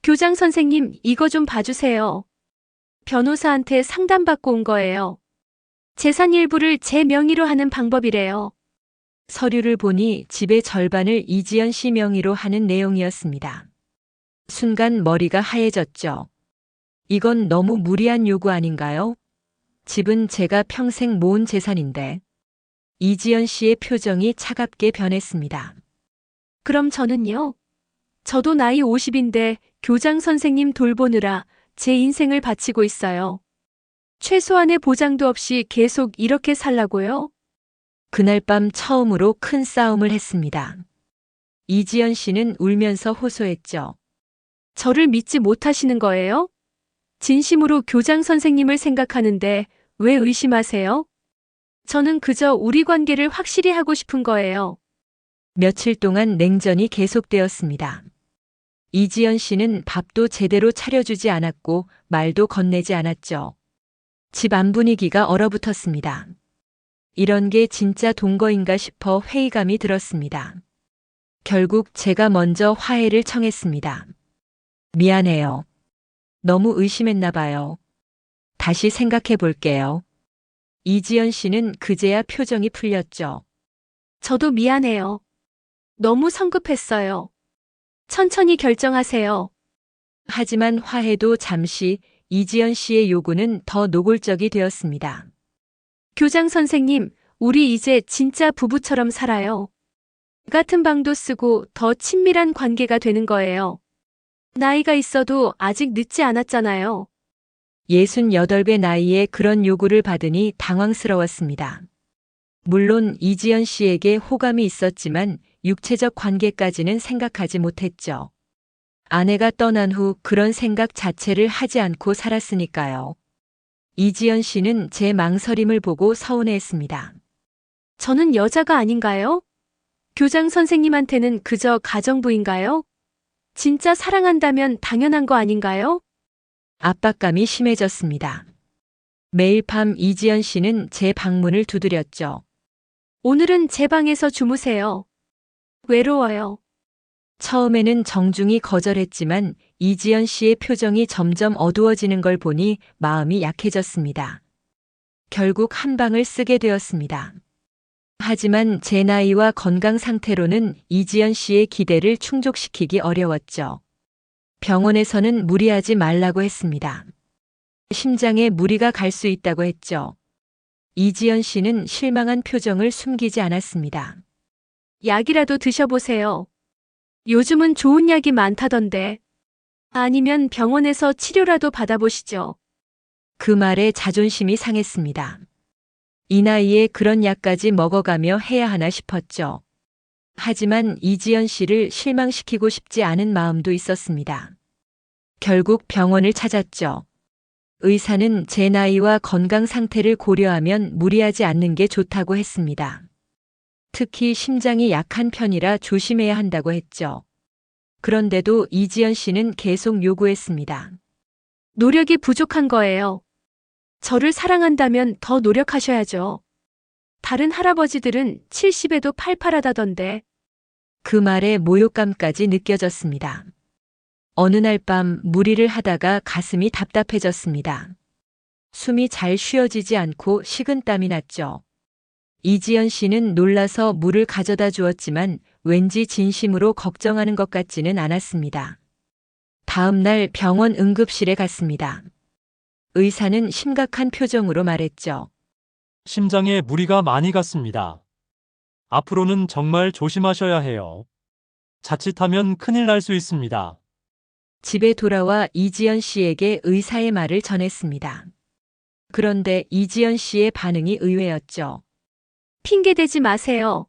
교장 선생님, 이거 좀 봐주세요. 변호사한테 상담받고 온 거예요. 재산 일부를 제 명의로 하는 방법이래요. 서류를 보니 집의 절반을 이지연 씨 명의로 하는 내용이었습니다. 순간 머리가 하얘졌죠. 이건 너무 무리한 요구 아닌가요? 집은 제가 평생 모은 재산인데. 이지연 씨의 표정이 차갑게 변했습니다. 그럼 저는요? 저도 나이 50인데 교장 선생님 돌보느라 제 인생을 바치고 있어요. 최소한의 보장도 없이 계속 이렇게 살라고요? 그날 밤 처음으로 큰 싸움을 했습니다. 이지연 씨는 울면서 호소했죠. 저를 믿지 못하시는 거예요? 진심으로 교장 선생님을 생각하는데 왜 의심하세요? 저는 그저 우리 관계를 확실히 하고 싶은 거예요. 며칠 동안 냉전이 계속되었습니다. 이지연 씨는 밥도 제대로 차려주지 않았고 말도 건네지 않았죠. 집 안 분위기가 얼어붙었습니다. 이런 게 진짜 동거인가 싶어 회의감이 들었습니다. 결국 제가 먼저 화해를 청했습니다. 미안해요. 너무 의심했나 봐요. 다시 생각해 볼게요. 이지연 씨는 그제야 표정이 풀렸죠. 저도 미안해요. 너무 성급했어요. 천천히 결정하세요. 하지만 화해도 잠시 이지연 씨의 요구는 더 노골적이 되었습니다. 교장 선생님, 우리 이제 진짜 부부처럼 살아요. 같은 방도 쓰고 더 친밀한 관계가 되는 거예요. 나이가 있어도 아직 늦지 않았잖아요. 68배 나이에 그런 요구를 받으니 당황스러웠습니다. 물론 이지연 씨에게 호감이 있었지만 육체적 관계까지는 생각하지 못했죠. 아내가 떠난 후 그런 생각 자체를 하지 않고 살았으니까요. 이지연 씨는 제 망설임을 보고 서운해했습니다. 저는 여자가 아닌가요? 교장 선생님한테는 그저 가정부인가요? 진짜 사랑한다면 당연한 거 아닌가요? 압박감이 심해졌습니다. 매일 밤 이지연 씨는 제 방문을 두드렸죠. 오늘은 제 방에서 주무세요. 외로워요. 처음에는 정중히 거절했지만 이지연 씨의 표정이 점점 어두워지는 걸 보니 마음이 약해졌습니다. 결국 한 방을 쓰게 되었습니다. 하지만 제 나이와 건강 상태로는 이지연 씨의 기대를 충족시키기 어려웠죠. 병원에서는 무리하지 말라고 했습니다. 심장에 무리가 갈 수 있다고 했죠. 이지연 씨는 실망한 표정을 숨기지 않았습니다. 약이라도 드셔보세요. 요즘은 좋은 약이 많다던데. 아니면 병원에서 치료라도 받아보시죠. 그 말에 자존심이 상했습니다. 이 나이에 그런 약까지 먹어가며 해야 하나 싶었죠. 하지만 이지연 씨를 실망시키고 싶지 않은 마음도 있었습니다. 결국 병원을 찾았죠. 의사는 제 나이와 건강 상태를 고려하면 무리하지 않는 게 좋다고 했습니다. 특히 심장이 약한 편이라 조심해야 한다고 했죠. 그런데도 이지연 씨는 계속 요구했습니다. 노력이 부족한 거예요. 저를 사랑한다면 더 노력하셔야죠. 다른 할아버지들은 70에도 팔팔하다던데. 그 말에 모욕감까지 느껴졌습니다. 어느 날 밤 무리를 하다가 가슴이 답답해졌습니다. 숨이 잘 쉬어지지 않고 식은땀이 났죠. 이지연 씨는 놀라서 물을 가져다 주었지만 왠지 진심으로 걱정하는 것 같지는 않았습니다. 다음 날 병원 응급실에 갔습니다. 의사는 심각한 표정으로 말했죠. 심장에 무리가 많이 갔습니다. 앞으로는 정말 조심하셔야 해요. 자칫하면 큰일 날 수 있습니다. 집에 돌아와 이지연 씨에게 의사의 말을 전했습니다. 그런데 이지연 씨의 반응이 의외였죠. 핑계대지 마세요.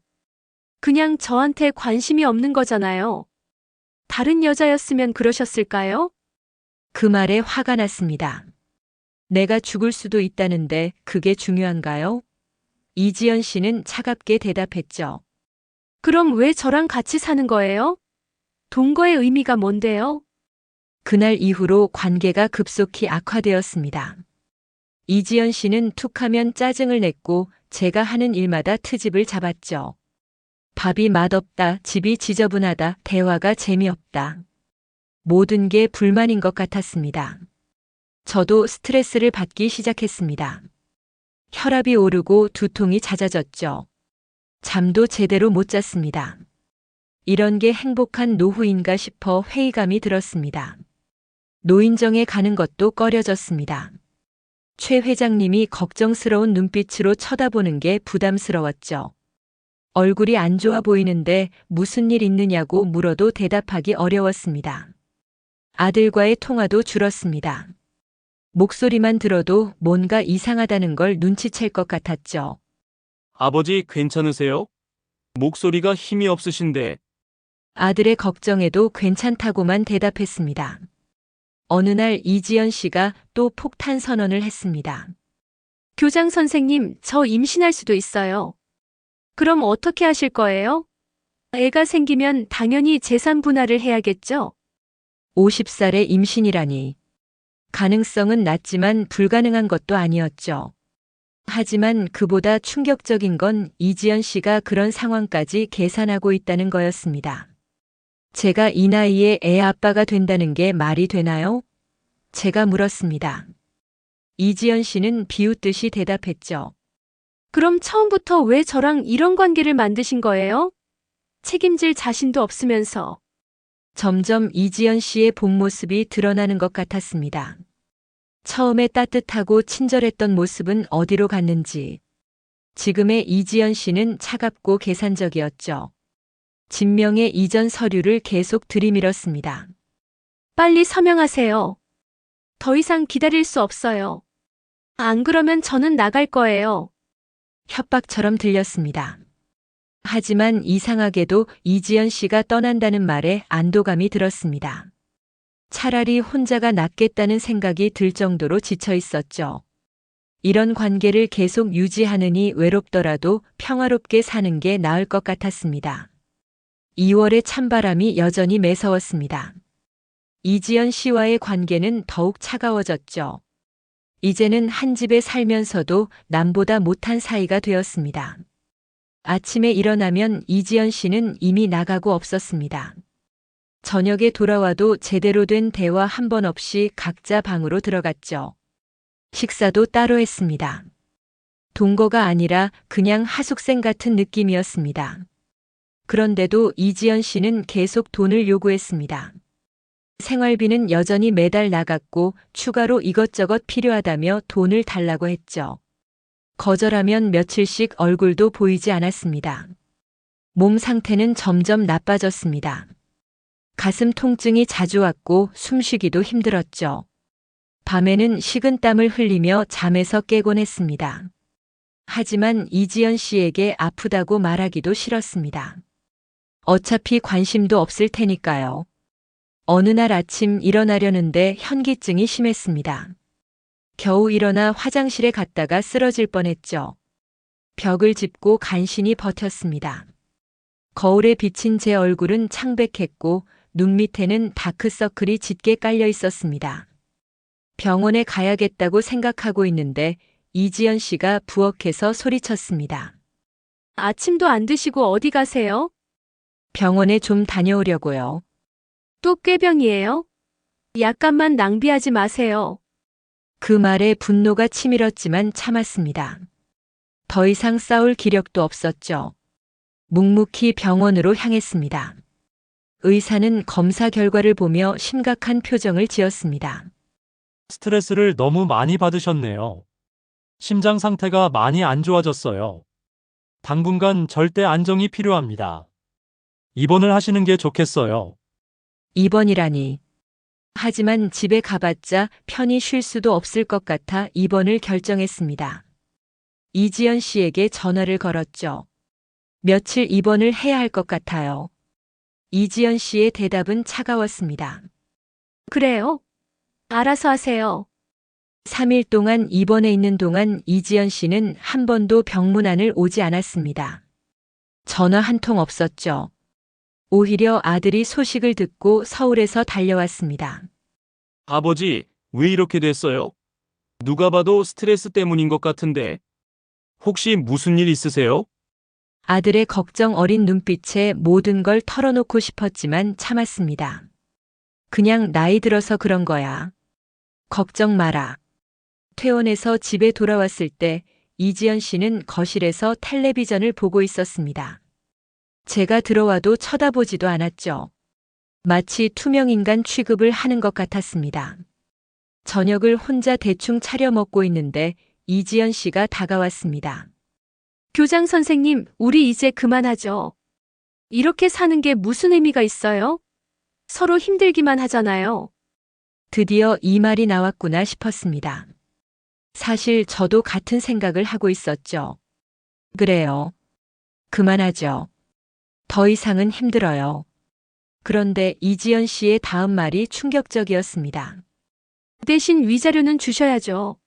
그냥 저한테 관심이 없는 거잖아요. 다른 여자였으면 그러셨을까요? 그 말에 화가 났습니다. 내가 죽을 수도 있다는데 그게 중요한가요? 이지연 씨는 차갑게 대답했죠. 그럼 왜 저랑 같이 사는 거예요? 동거의 의미가 뭔데요? 그날 이후로 관계가 급속히 악화되었습니다. 이지연 씨는 툭하면 짜증을 냈고 제가 하는 일마다 트집을 잡았죠. 밥이 맛없다, 집이 지저분하다, 대화가 재미없다. 모든 게 불만인 것 같았습니다. 저도 스트레스를 받기 시작했습니다. 혈압이 오르고 두통이 잦아졌죠. 잠도 제대로 못 잤습니다. 이런 게 행복한 노후인가 싶어 회의감이 들었습니다. 노인정에 가는 것도 꺼려졌습니다. 최 회장님이 걱정스러운 눈빛으로 쳐다보는 게 부담스러웠죠. 얼굴이 안 좋아 보이는데 무슨 일 있느냐고 물어도 대답하기 어려웠습니다. 아들과의 통화도 줄었습니다. 목소리만 들어도 뭔가 이상하다는 걸 눈치챌 것 같았죠. 아버지 괜찮으세요? 목소리가 힘이 없으신데. 아들의 걱정에도 괜찮다고만 대답했습니다. 어느 날 이지연 씨가 또 폭탄 선언을 했습니다. 교장 선생님, 저 임신할 수도 있어요. 그럼 어떻게 하실 거예요? 애가 생기면 당연히 재산 분할을 해야겠죠? 50살의 임신이라니. 가능성은 낮지만 불가능한 것도 아니었죠. 하지만 그보다 충격적인 건 이지연 씨가 그런 상황까지 계산하고 있다는 거였습니다. 제가 이 나이에 애 아빠가 된다는 게 말이 되나요? 제가 물었습니다. 이지연 씨는 비웃듯이 대답했죠. 그럼 처음부터 왜 저랑 이런 관계를 만드신 거예요? 책임질 자신도 없으면서. 점점 이지연 씨의 본 모습이 드러나는 것 같았습니다. 처음에 따뜻하고 친절했던 모습은 어디로 갔는지. 지금의 이지연 씨는 차갑고 계산적이었죠. 진명의 이전 서류를 계속 들이밀었습니다. 빨리 서명하세요. 더 이상 기다릴 수 없어요. 안 그러면 저는 나갈 거예요. 협박처럼 들렸습니다. 하지만 이상하게도 이지연 씨가 떠난다는 말에 안도감이 들었습니다. 차라리 혼자가 낫겠다는 생각이 들 정도로 지쳐 있었죠. 이런 관계를 계속 유지하느니 외롭더라도 평화롭게 사는 게 나을 것 같았습니다. 2월의 찬바람이 여전히 매서웠습니다. 이지연 씨와의 관계는 더욱 차가워졌죠. 이제는 한 집에 살면서도 남보다 못한 사이가 되었습니다. 아침에 일어나면 이지연 씨는 이미 나가고 없었습니다. 저녁에 돌아와도 제대로 된 대화 한 번 없이 각자 방으로 들어갔죠. 식사도 따로 했습니다. 동거가 아니라 그냥 하숙생 같은 느낌이었습니다. 그런데도 이지연 씨는 계속 돈을 요구했습니다. 생활비는 여전히 매달 나갔고 추가로 이것저것 필요하다며 돈을 달라고 했죠. 거절하면 며칠씩 얼굴도 보이지 않았습니다. 몸 상태는 점점 나빠졌습니다. 가슴 통증이 자주 왔고 숨쉬기도 힘들었죠. 밤에는 식은땀을 흘리며 잠에서 깨곤 했습니다. 하지만 이지연 씨에게 아프다고 말하기도 싫었습니다. 어차피 관심도 없을 테니까요. 어느 날 아침 일어나려는데 현기증이 심했습니다. 겨우 일어나 화장실에 갔다가 쓰러질 뻔했죠. 벽을 짚고 간신히 버텼습니다. 거울에 비친 제 얼굴은 창백했고 눈 밑에는 다크서클이 짙게 깔려 있었습니다. 병원에 가야겠다고 생각하고 있는데 이지연 씨가 부엌에서 소리쳤습니다. 아침도 안 드시고 어디 가세요? 병원에 좀 다녀오려고요. 또 꾀병이에요? 약간만 낭비하지 마세요. 그 말에 분노가 치밀었지만 참았습니다. 더 이상 싸울 기력도 없었죠. 묵묵히 병원으로 향했습니다. 의사는 검사 결과를 보며 심각한 표정을 지었습니다. 스트레스를 너무 많이 받으셨네요. 심장 상태가 많이 안 좋아졌어요. 당분간 절대 안정이 필요합니다. 입원을 하시는 게 좋겠어요. 입원이라니. 하지만 집에 가봤자 편히 쉴 수도 없을 것 같아 입원을 결정했습니다. 이지연 씨에게 전화를 걸었죠. 며칠 입원을 해야 할 것 같아요. 이지연 씨의 대답은 차가웠습니다. 그래요? 알아서 하세요. 3일 동안 입원해 있는 동안 이지연 씨는 한 번도 병문안을 오지 않았습니다. 전화 한 통 없었죠. 오히려 아들이 소식을 듣고 서울에서 달려왔습니다. 아버지, 왜 이렇게 됐어요? 누가 봐도 스트레스 때문인 것 같은데. 혹시 무슨 일 있으세요? 아들의 걱정 어린 눈빛에 모든 걸 털어놓고 싶었지만 참았습니다. 그냥 나이 들어서 그런 거야. 걱정 마라. 퇴원해서 집에 돌아왔을 때 이지연 씨는 거실에서 텔레비전을 보고 있었습니다. 제가 들어와도 쳐다보지도 않았죠. 마치 투명인간 취급을 하는 것 같았습니다. 저녁을 혼자 대충 차려 먹고 있는데 이지연 씨가 다가왔습니다. 교장 선생님, 우리 이제 그만하죠. 이렇게 사는 게 무슨 의미가 있어요? 서로 힘들기만 하잖아요. 드디어 이 말이 나왔구나 싶었습니다. 사실 저도 같은 생각을 하고 있었죠. 그래요. 그만하죠. 더 이상은 힘들어요. 그런데 이지연 씨의 다음 말이 충격적이었습니다. 대신 위자료는 주셔야죠.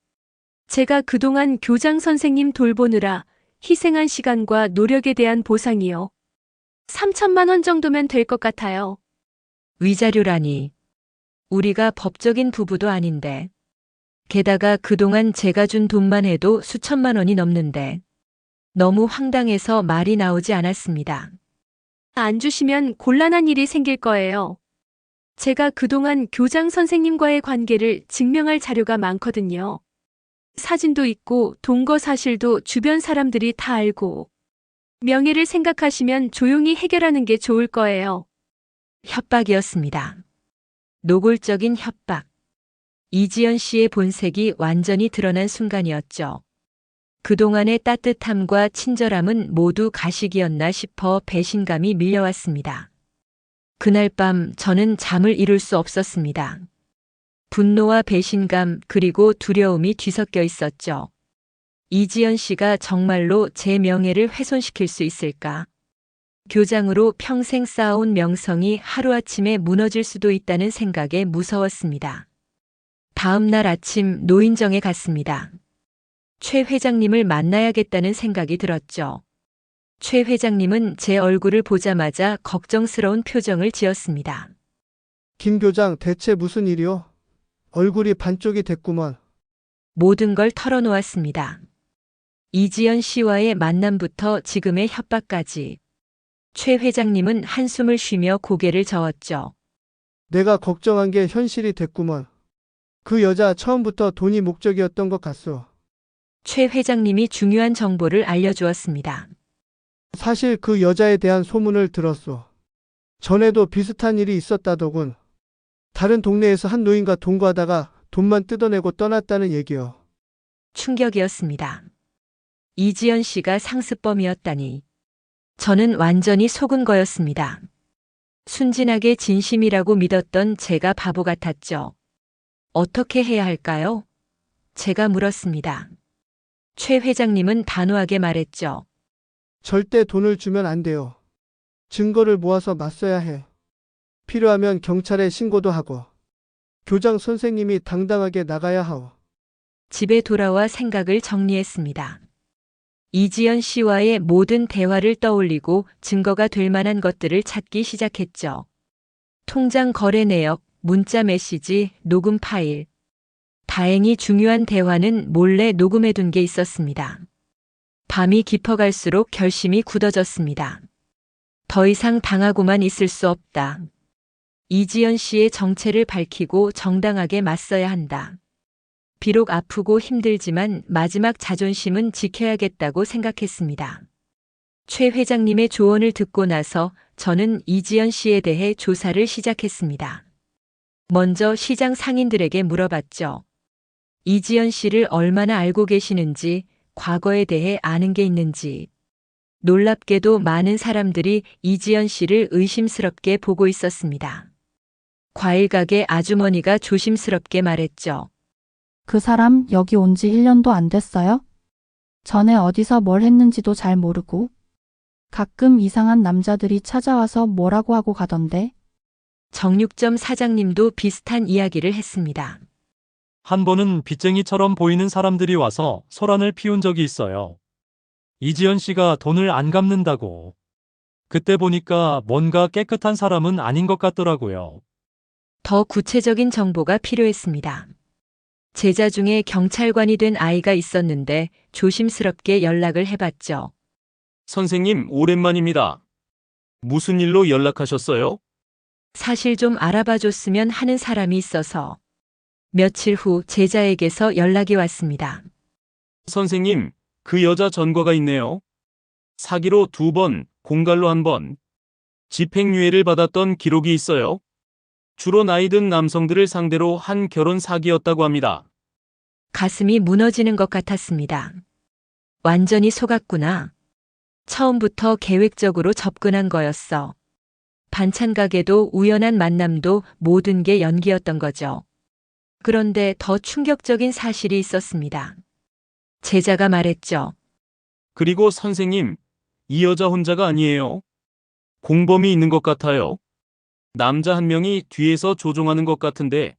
제가 그동안 교장 선생님 돌보느라 희생한 시간과 노력에 대한 보상이요. 3천만 원 정도면 될 것 같아요. 위자료라니. 우리가 법적인 부부도 아닌데. 게다가 그동안 제가 준 돈만 해도 수천만 원이 넘는데. 너무 황당해서 말이 나오지 않았습니다. 안 주시면 곤란한 일이 생길 거예요. 제가 그동안 교장 선생님과의 관계를 증명할 자료가 많거든요. 사진도 있고 동거 사실도 주변 사람들이 다 알고. 명예를 생각하시면 조용히 해결하는 게 좋을 거예요. 협박이었습니다. 노골적인 협박. 이지연 씨의 본색이 완전히 드러난 순간이었죠. 그동안의 따뜻함과 친절함은 모두 가식이었나 싶어 배신감이 밀려왔습니다. 그날 밤 저는 잠을 이룰 수 없었습니다. 분노와 배신감 그리고 두려움이 뒤섞여 있었죠. 이지연 씨가 정말로 제 명예를 훼손시킬 수 있을까? 교장으로 평생 쌓아온 명성이 하루아침에 무너질 수도 있다는 생각에 무서웠습니다. 다음 날 아침 노인정에 갔습니다. 최 회장님을 만나야겠다는 생각이 들었죠. 최 회장님은 제 얼굴을 보자마자 걱정스러운 표정을 지었습니다. 김 교장 대체 무슨 일이요? 얼굴이 반쪽이 됐구먼. 모든 걸 털어놓았습니다. 이지연 씨와의 만남부터 지금의 협박까지. 최 회장님은 한숨을 쉬며 고개를 저었죠. 내가 걱정한 게 현실이 됐구먼. 그 여자 처음부터 돈이 목적이었던 것 같소. 최 회장님이 중요한 정보를 알려주었습니다. 사실 그 여자에 대한 소문을 들었소. 전에도 비슷한 일이 있었다더군. 다른 동네에서 한 노인과 동거하다가 돈만 뜯어내고 떠났다는 얘기요. 충격이었습니다. 이지연 씨가 상습범이었다니. 저는 완전히 속은 거였습니다. 순진하게 진심이라고 믿었던 제가 바보 같았죠. 어떻게 해야 할까요? 제가 물었습니다. 최 회장님은 단호하게 말했죠. 절대 돈을 주면 안 돼요. 증거를 모아서 맞서야 해. 필요하면 경찰에 신고도 하고. 교장 선생님이 당당하게 나가야 하오. 집에 돌아와 생각을 정리했습니다. 이지연 씨와의 모든 대화를 떠올리고 증거가 될 만한 것들을 찾기 시작했죠. 통장 거래 내역, 문자 메시지, 녹음 파일. 다행히 중요한 대화는 몰래 녹음해둔 게 있었습니다. 밤이 깊어갈수록 결심이 굳어졌습니다. 더 이상 당하고만 있을 수 없다. 이지연 씨의 정체를 밝히고 정당하게 맞서야 한다. 비록 아프고 힘들지만 마지막 자존심은 지켜야겠다고 생각했습니다. 최 회장님의 조언을 듣고 나서 저는 이지연 씨에 대해 조사를 시작했습니다. 먼저 시장 상인들에게 물어봤죠. 이지연 씨를 얼마나 알고 계시는지, 과거에 대해 아는 게 있는지. 놀랍게도 많은 사람들이 이지연 씨를 의심스럽게 보고 있었습니다. 과일 가게 아주머니가 조심스럽게 말했죠. 그 사람 여기 온 지 1년도 안 됐어요? 전에 어디서 뭘 했는지도 잘 모르고. 가끔 이상한 남자들이 찾아와서 뭐라고 하고 가던데. 정육점 사장님도 비슷한 이야기를 했습니다. 한 번은 빚쟁이처럼 보이는 사람들이 와서 소란을 피운 적이 있어요. 이지연 씨가 돈을 안 갚는다고. 그때 보니까 뭔가 깨끗한 사람은 아닌 것 같더라고요. 더 구체적인 정보가 필요했습니다. 제자 중에 경찰관이 된 아이가 있었는데 조심스럽게 연락을 해봤죠. 선생님, 오랜만입니다. 무슨 일로 연락하셨어요? 사실 좀 알아봐 줬으면 하는 사람이 있어서. 며칠 후 제자에게서 연락이 왔습니다. 선생님, 그 여자 전과가 있네요. 사기로 2번, 공갈로 1번. 집행유예를 받았던 기록이 있어요. 주로 나이 든 남성들을 상대로 한 결혼 사기였다고 합니다. 가슴이 무너지는 것 같았습니다. 완전히 속았구나. 처음부터 계획적으로 접근한 거였어. 반찬 가게도 우연한 만남도 모든 게 연기였던 거죠. 그런데 더 충격적인 사실이 있었습니다. 제자가 말했죠. 그리고 선생님, 이 여자 혼자가 아니에요. 공범이 있는 것 같아요. 남자 한 명이 뒤에서 조종하는 것 같은데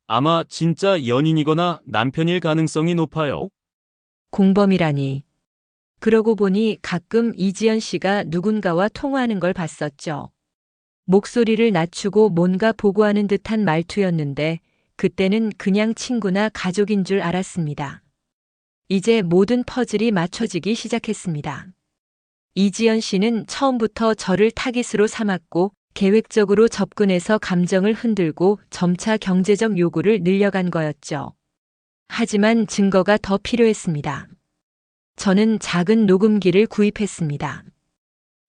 아마 진짜 연인이거나 남편일 가능성이 높아요. 공범이라니. 그러고 보니 가끔 이지연 씨가 누군가와 통화하는 걸 봤었죠. 목소리를 낮추고 뭔가 보고하는 듯한 말투였는데 그때는 그냥 친구나 가족인 줄 알았습니다. 이제 모든 퍼즐이 맞춰지기 시작했습니다. 이지연 씨는 처음부터 저를 타깃으로 삼았고 계획적으로 접근해서 감정을 흔들고 점차 경제적 요구를 늘려간 거였죠. 하지만 증거가 더 필요했습니다. 저는 작은 녹음기를 구입했습니다.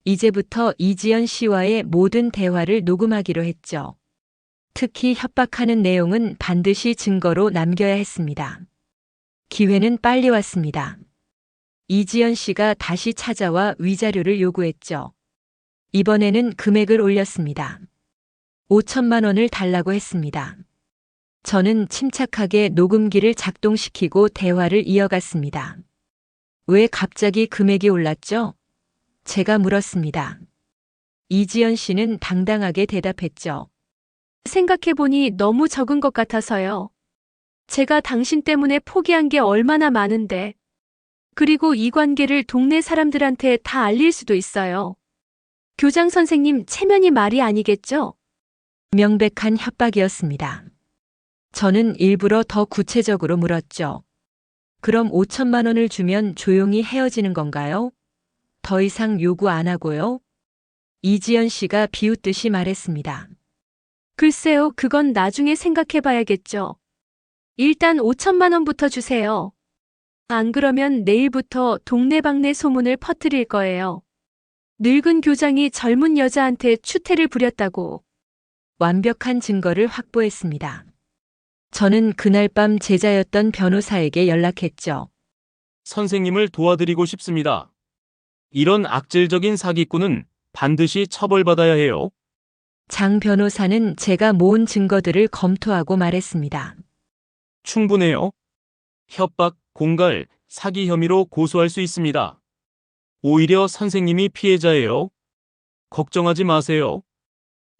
이제부터 이지연 씨와의 모든 대화를 녹음하기로 했죠. 특히 협박하는 내용은 반드시 증거로 남겨야 했습니다. 기회는 빨리 왔습니다. 이지연 씨가 다시 찾아와 위자료를 요구했죠. 이번에는 금액을 올렸습니다. 5천만 원을 달라고 했습니다. 저는 침착하게 녹음기를 작동시키고 대화를 이어갔습니다. 왜 갑자기 금액이 올랐죠? 제가 물었습니다. 이지연 씨는 당당하게 대답했죠. 생각해보니 너무 적은 것 같아서요. 제가 당신 때문에 포기한 게 얼마나 많은데. 그리고 이 관계를 동네 사람들한테 다 알릴 수도 있어요. 교장 선생님 체면이 말이 아니겠죠? 명백한 협박이었습니다. 저는 일부러 더 구체적으로 물었죠. 그럼 5천만 원을 주면 조용히 헤어지는 건가요? 더 이상 요구 안 하고요? 이지연 씨가 비웃듯이 말했습니다. 글쎄요, 그건 나중에 생각해 봐야겠죠. 일단 5천만 원부터 주세요. 안 그러면 내일부터 동네방네 소문을 퍼뜨릴 거예요. 늙은 교장이 젊은 여자한테 추태를 부렸다고. 완벽한 증거를 확보했습니다. 저는 그날 밤 제자였던 변호사에게 연락했죠. 선생님을 도와드리고 싶습니다. 이런 악질적인 사기꾼은 반드시 처벌받아야 해요. 장 변호사는 제가 모은 증거들을 검토하고 말했습니다. 충분해요. 협박, 공갈, 사기 혐의로 고소할 수 있습니다. 오히려 선생님이 피해자예요. 걱정하지 마세요.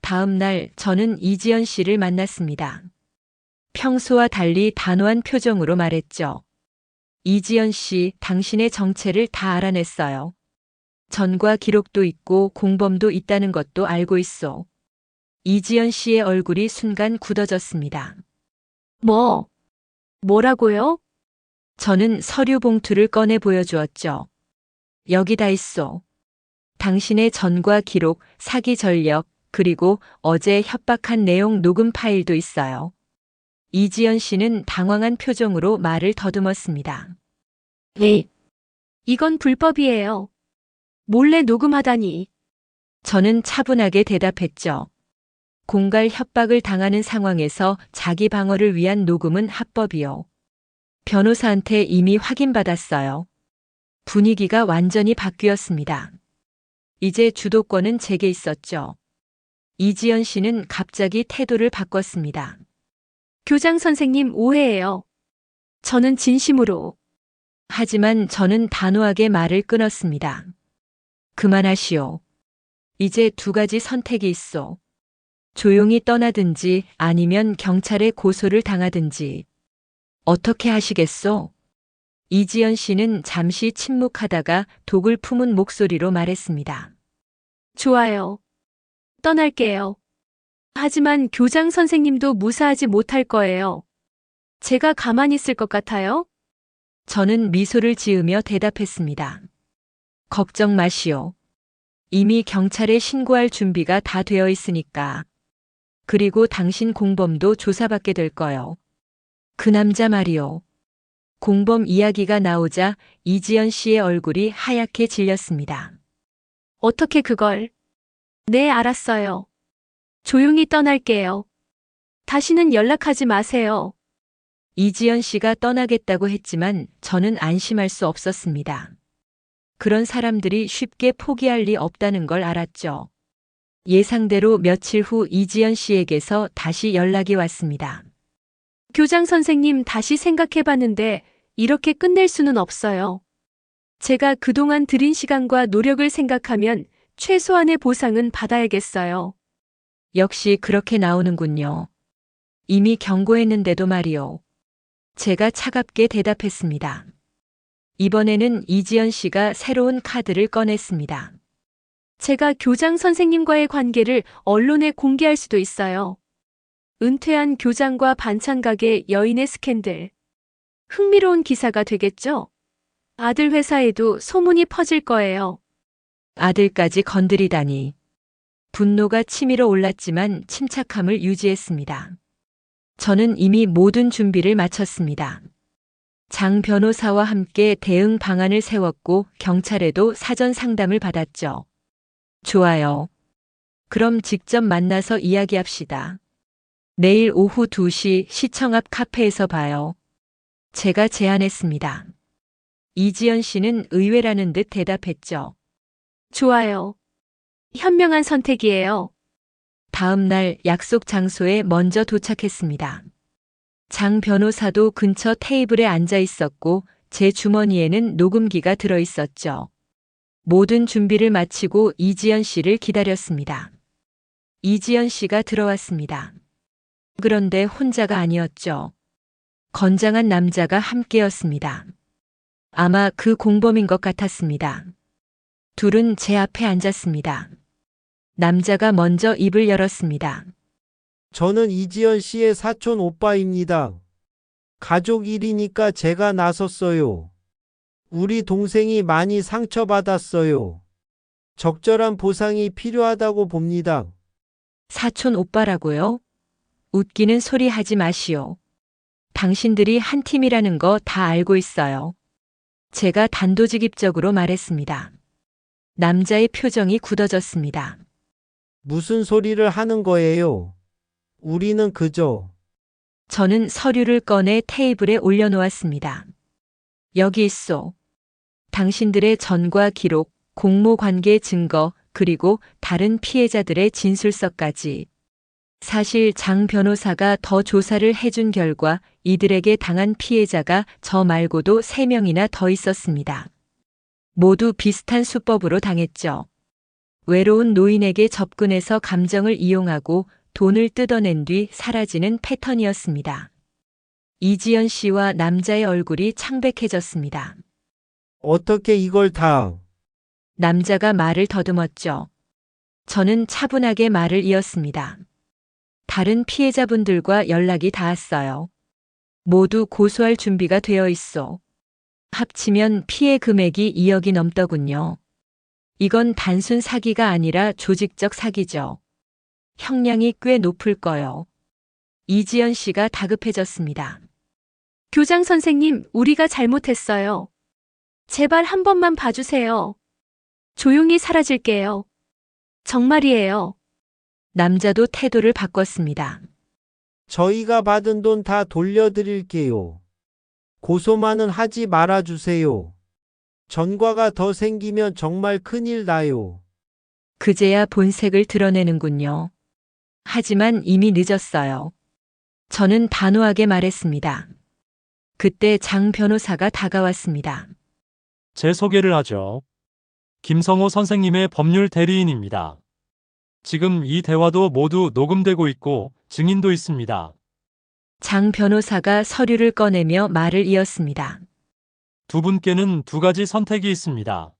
다음 날 저는 이지연 씨를 만났습니다. 평소와 달리 단호한 표정으로 말했죠. 이지연 씨, 당신의 정체를 다 알아냈어요. 전과 기록도 있고 공범도 있다는 것도 알고 있어. 이지연 씨의 얼굴이 순간 굳어졌습니다. 뭐라고요? 저는 서류 봉투를 꺼내 보여주었죠. 여기 다 있어. 당신의 전과 기록, 사기 전력, 그리고 어제 협박한 내용 녹음 파일도 있어요. 이지연 씨는 당황한 표정으로 말을 더듬었습니다. 이건 불법이에요. 몰래 녹음하다니. 저는 차분하게 대답했죠. 공갈 협박을 당하는 상황에서 자기 방어를 위한 녹음은 합법이요. 변호사한테 이미 확인받았어요. 분위기가 완전히 바뀌었습니다. 이제 주도권은 제게 있었죠. 이지연 씨는 갑자기 태도를 바꿨습니다. 교장 선생님 오해예요. 저는 진심으로. 하지만 저는 단호하게 말을 끊었습니다. 그만하시오. 이제 두 가지 선택이 있어. 조용히 떠나든지 아니면 경찰에 고소를 당하든지. 어떻게 하시겠소? 이지연 씨는 잠시 침묵하다가 독을 품은 목소리로 말했습니다. 좋아요. 떠날게요. 하지만 교장 선생님도 무사하지 못할 거예요. 제가 가만히 있을 것 같아요? 저는 미소를 지으며 대답했습니다. 걱정 마시오. 이미 경찰에 신고할 준비가 다 되어 있으니까. 그리고 당신 공범도 조사받게 될 거요. 그 남자 말이오. 공범 이야기가 나오자 이지연 씨의 얼굴이 하얗게 질렸습니다. 어떻게 그걸? 네, 알았어요. 조용히 떠날게요. 다시는 연락하지 마세요. 이지연 씨가 떠나겠다고 했지만 저는 안심할 수 없었습니다. 그런 사람들이 쉽게 포기할 리 없다는 걸 알았죠. 예상대로 며칠 후 이지연 씨에게서 다시 연락이 왔습니다. 교장 선생님 다시 생각해 봤는데 이렇게 끝낼 수는 없어요. 제가 그동안 들인 시간과 노력을 생각하면 최소한의 보상은 받아야겠어요. 역시 그렇게 나오는군요. 이미 경고했는데도 말이요. 제가 차갑게 대답했습니다. 이번에는 이지연 씨가 새로운 카드를 꺼냈습니다. 제가 교장 선생님과의 관계를 언론에 공개할 수도 있어요. 은퇴한 교장과 반찬 가게 여인의 스캔들. 흥미로운 기사가 되겠죠? 아들 회사에도 소문이 퍼질 거예요. 아들까지 건드리다니. 분노가 치밀어 올랐지만 침착함을 유지했습니다. 저는 이미 모든 준비를 마쳤습니다. 장 변호사와 함께 대응 방안을 세웠고 경찰에도 사전 상담을 받았죠. 좋아요. 그럼 직접 만나서 이야기합시다. 내일 오후 2시 시청 앞 카페에서 봐요. 제가 제안했습니다. 이지연 씨는 의외라는 듯 대답했죠. 좋아요. 현명한 선택이에요. 다음 날 약속 장소에 먼저 도착했습니다. 장 변호사도 근처 테이블에 앉아 있었고 제 주머니에는 녹음기가 들어 있었죠. 모든 준비를 마치고 이지연 씨를 기다렸습니다. 이지연 씨가 들어왔습니다. 그런데 혼자가 아니었죠. 건장한 남자가 함께였습니다. 아마 그 공범인 것 같았습니다. 둘은 제 앞에 앉았습니다. 남자가 먼저 입을 열었습니다. 저는 이지연 씨의 사촌 오빠입니다. 가족 일이니까 제가 나섰어요. 우리 동생이 많이 상처받았어요. 적절한 보상이 필요하다고 봅니다. 사촌 오빠라고요? 웃기는 소리 하지 마시오. 당신들이 한 팀이라는 거 다 알고 있어요. 제가 단도직입적으로 말했습니다. 남자의 표정이 굳어졌습니다. 무슨 소리를 하는 거예요? 우리는 그저 저는 서류를 꺼내 테이블에 올려놓았습니다. 여기 있소. 당신들의 전과 기록, 공모 관계 증거, 그리고 다른 피해자들의 진술서까지. 사실 장 변호사가 더 조사를 해준 결과 이들에게 당한 피해자가 저 말고도 3명이나 더 있었습니다. 모두 비슷한 수법으로 당했죠. 외로운 노인에게 접근해서 감정을 이용하고 돈을 뜯어낸 뒤 사라지는 패턴이었습니다. 이지연 씨와 남자의 얼굴이 창백해졌습니다. 어떻게 이걸 다 남자가 말을 더듬었죠. 저는 차분하게 말을 이었습니다. 다른 피해자분들과 연락이 닿았어요. 모두 고소할 준비가 되어 있어. 합치면 피해 금액이 2억이 넘더군요. 이건 단순 사기가 아니라 조직적 사기죠. 형량이 꽤 높을 거요. 이지연 씨가 다급해졌습니다. 교장 선생님, 우리가 잘못했어요. 제발 한 번만 봐주세요. 조용히 사라질게요. 정말이에요. 남자도 태도를 바꿨습니다. 저희가 받은 돈 다 돌려드릴게요. 고소만은 하지 말아주세요. 전과가 더 생기면 정말 큰일 나요. 그제야 본색을 드러내는군요. 하지만 이미 늦었어요. 저는 단호하게 말했습니다. 그때 장 변호사가 다가왔습니다. 제 소개를 하죠. 김성호 선생님의 법률 대리인입니다. 지금 이 대화도 모두 녹음되고 있고 증인도 있습니다. 장 변호사가 서류를 꺼내며 말을 이었습니다. 두 분께는 2가지 선택이 있습니다.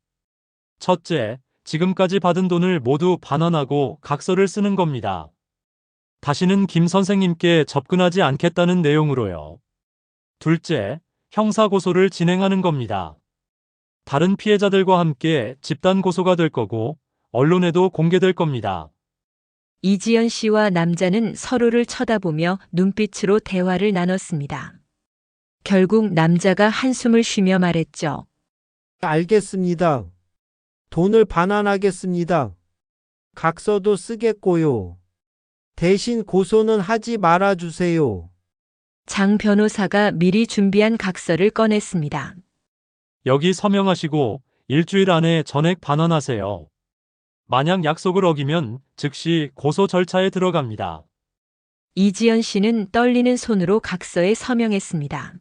첫째, 지금까지 받은 돈을 모두 반환하고 각서를 쓰는 겁니다. 다시는 김 선생님께 접근하지 않겠다는 내용으로요. 둘째, 형사고소를 진행하는 겁니다. 다른 피해자들과 함께 집단 고소가 될 거고 언론에도 공개될 겁니다. 이지연 씨와 남자는 서로를 쳐다보며 눈빛으로 대화를 나눴습니다. 결국 남자가 한숨을 쉬며 말했죠. 알겠습니다. 돈을 반환하겠습니다. 각서도 쓰겠고요. 대신 고소는 하지 말아주세요. 장 변호사가 미리 준비한 각서를 꺼냈습니다. 여기 서명하시고 일주일 안에 전액 반환하세요. 만약 약속을 어기면 즉시 고소 절차에 들어갑니다. 이지연 씨는 떨리는 손으로 각서에 서명했습니다.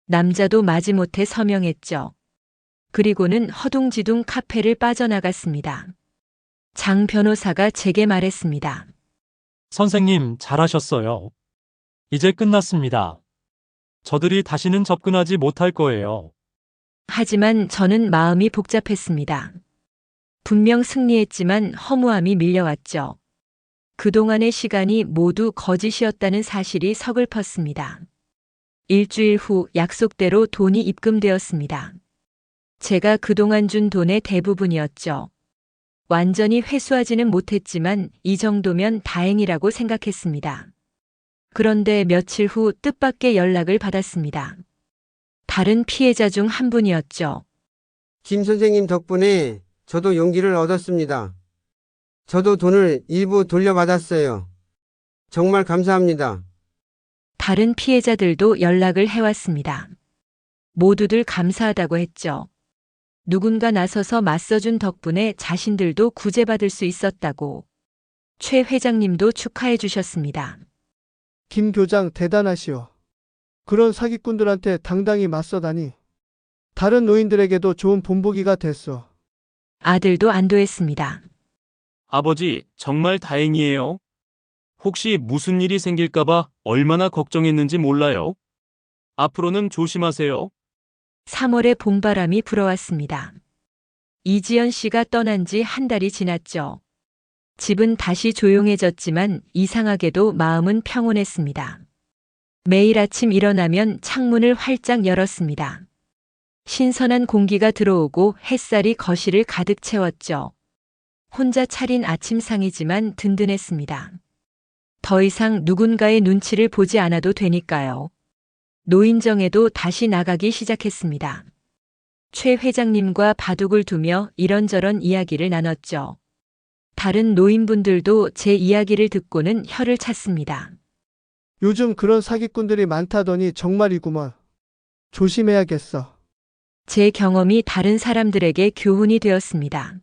남자도 마지못해 서명했죠. 그리고는 허둥지둥 카페를 빠져나갔습니다. 장 변호사가 제게 말했습니다. 선생님, 잘하셨어요. 이제 끝났습니다. 저들이 다시는 접근하지 못할 거예요. 하지만 저는 마음이 복잡했습니다. 분명 승리했지만 허무함이 밀려왔죠. 그동안의 시간이 모두 거짓이었다는 사실이 서글펐습니다. 일주일 후 약속대로 돈이 입금되었습니다. 제가 그동안 준 돈의 대부분이었죠. 완전히 회수하지는 못했지만 이 정도면 다행이라고 생각했습니다. 그런데 며칠 후 뜻밖의 연락을 받았습니다. 다른 피해자 중 한 분이었죠. 김 선생님 덕분에 저도 용기를 얻었습니다. 저도 돈을 일부 돌려받았어요. 정말 감사합니다. 다른 피해자들도 연락을 해왔습니다. 모두들 감사하다고 했죠. 누군가 나서서 맞서준 덕분에 자신들도 구제받을 수 있었다고. 최 회장님도 축하해 주셨습니다. 김 교장 대단하시오. 그런 사기꾼들한테 당당히 맞서다니. 다른 노인들에게도 좋은 본보기가 됐어. 아들도 안도했습니다. 아버지, 정말 다행이에요. 혹시 무슨 일이 생길까봐 얼마나 걱정했는지 몰라요. 앞으로는 조심하세요. 3월에 봄바람이 불어왔습니다. 이지연 씨가 떠난 지 한 달이 지났죠. 집은 다시 조용해졌지만 이상하게도 마음은 평온했습니다. 매일 아침 일어나면 창문을 활짝 열었습니다. 신선한 공기가 들어오고 햇살이 거실을 가득 채웠죠. 혼자 차린 아침상이지만 든든했습니다. 더 이상 누군가의 눈치를 보지 않아도 되니까요. 노인정에도 다시 나가기 시작했습니다. 최 회장님과 바둑을 두며 이런저런 이야기를 나눴죠. 다른 노인분들도 제 이야기를 듣고는 혀를 찼습니다. 요즘 그런 사기꾼들이 많다더니 정말이구먼. 조심해야겠어. 제 경험이 다른 사람들에게 교훈이 되었습니다.